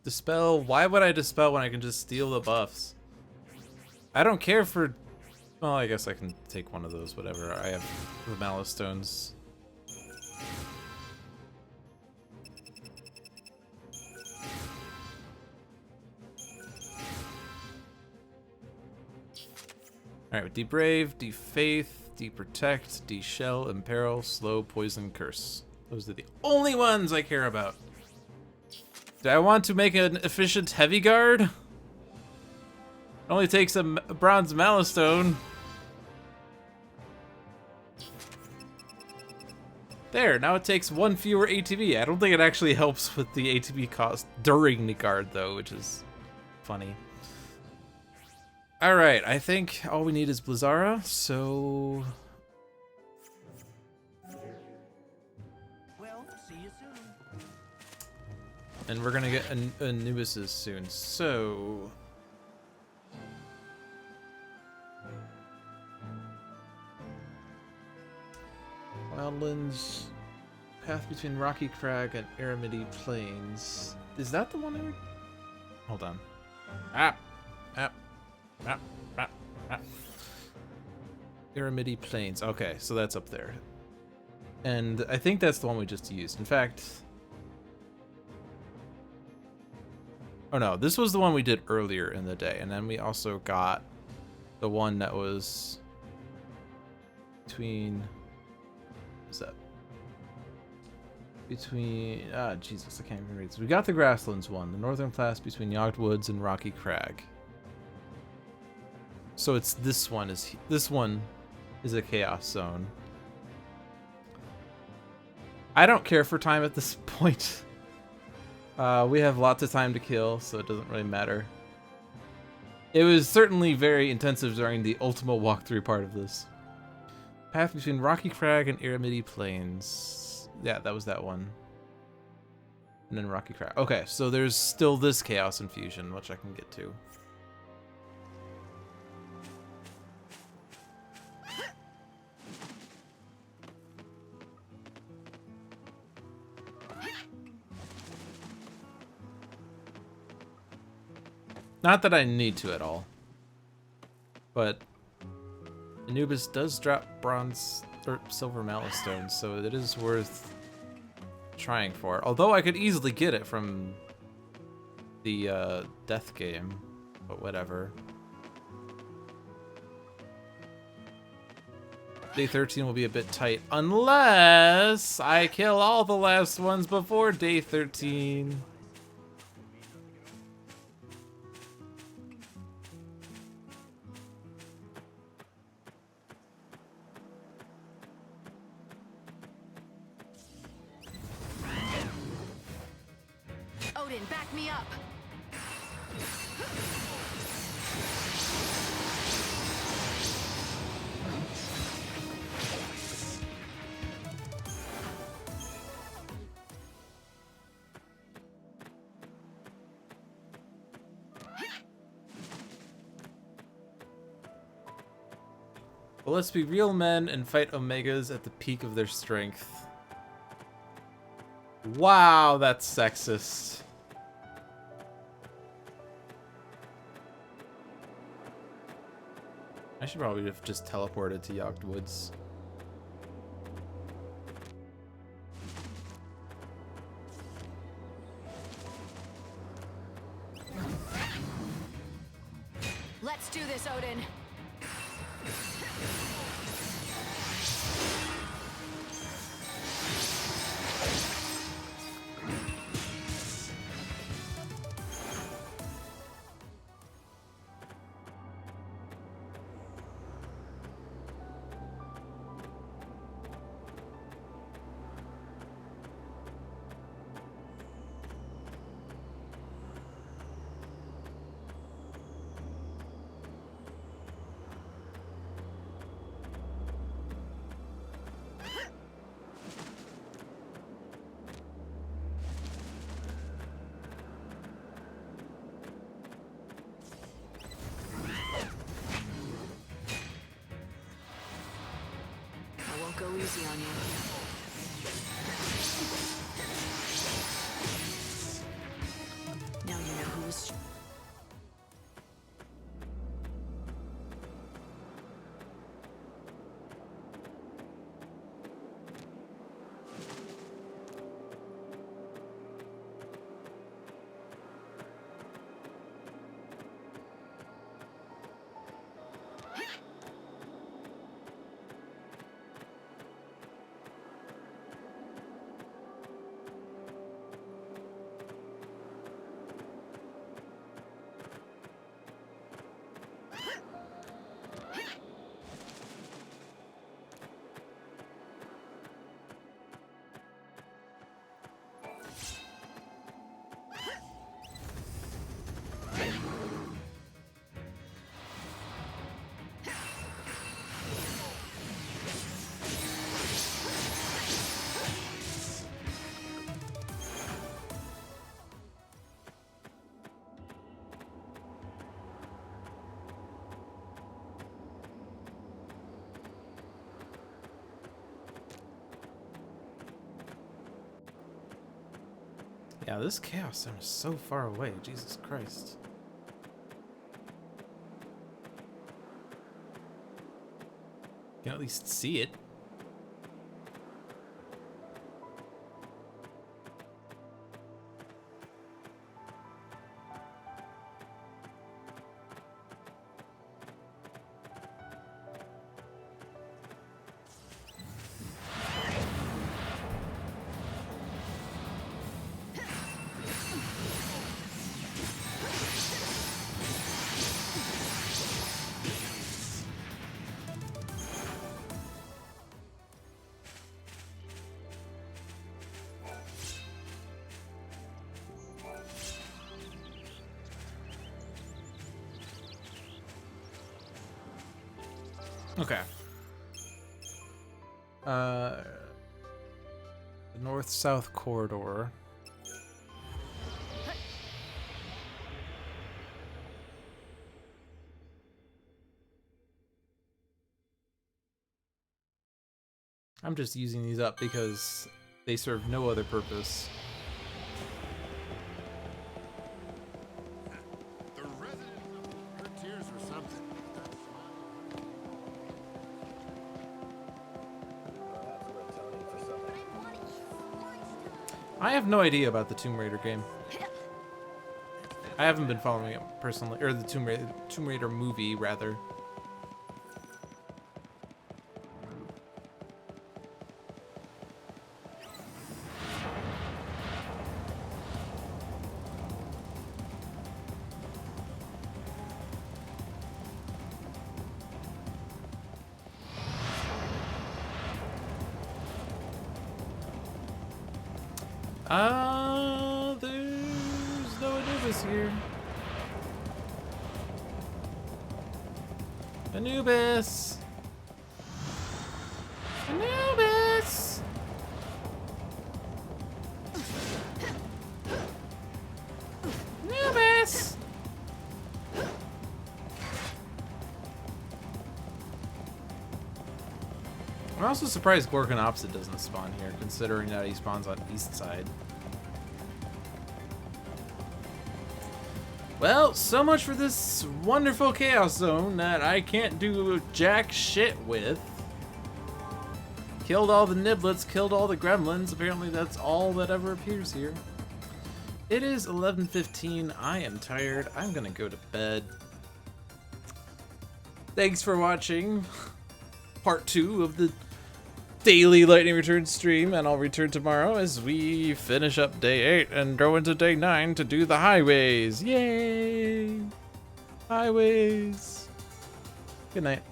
Dispel? Why would I dispel when I can just steal the buffs? I don't care for... Well, I guess I can take one of those, whatever. I have the Malice Stones. Alright, De-Brave, De-Faith, De-Protect, De-Shell, Imperil, Slow, Poison, Curse. Those are the only ones I care about. Do I want to make an efficient heavy guard? It only takes a bronze Malice Stone. There, now it takes one fewer ATB. I don't think it actually helps with the ATB cost during the guard, though, which is funny. Alright, I think all we need is Blizzara, so... Well, see you soon. And we're gonna get Anubises soon, so... Wildlands, path between Rocky Crag and Aramidi Plains. Is that the one I would... Hold on. Aramidi Plains. Okay, so that's up there. And I think that's the one we just used. In fact... Oh no, this was the one we did earlier in the day. And then we also got the one that was between... What's that? Between... Ah, Jesus, I can't even read this. We got the Grasslands one. The northern pass between Yogged Woods and Rocky Crag. So it's this one is a chaos zone. I don't care for time at this point. We have lots of time to kill, so it doesn't really matter. It was certainly very intensive during the Ultima walkthrough part of this. Path between Rocky Crag and Aramidi Plains. Yeah, that was that one. And then Rocky Crag. Okay, so there's still this Chaos Infusion, which I can get to. Not that I need to at all, but Anubis does drop bronze or silver Malice Stones, so it is worth trying for. Although I could easily get it from the death game, but whatever. Day 13 will be a bit tight unless I kill all the last ones before day 13. Odin, back me up. Well, let's be real men and fight Omegas at the peak of their strength. Wow, that's sexist. I should probably have just teleported to Yogged Woods. Let's do this, Odin. I won't go easy on you. Now you know who was. Yeah, this Chaos Zone is so far away. Jesus Christ. You can at least see it. Okay. The north-south corridor. I'm just using these up because they serve no other purpose. The resident, her tears were something. I have no idea about the Tomb Raider game. I haven't been following it personally, or the Tomb Raider movie, rather. There's no Anubis here. Anubis! Anubis! Anubis! I'm also surprised Gorgon Opposite doesn't spawn here, considering that he spawns on east side. Well, so much for this wonderful Chaos Zone that I can't do jack shit with. Killed all the niblets, killed all the gremlins. Apparently that's all that ever appears here. It is 11:15. I am tired. I'm gonna go to bed. Thanks for watching part 2 of the daily Lightning Return stream, and I'll return tomorrow as we finish up day 8 and go into day 9 to do the highways. Yay! Highways. Good night.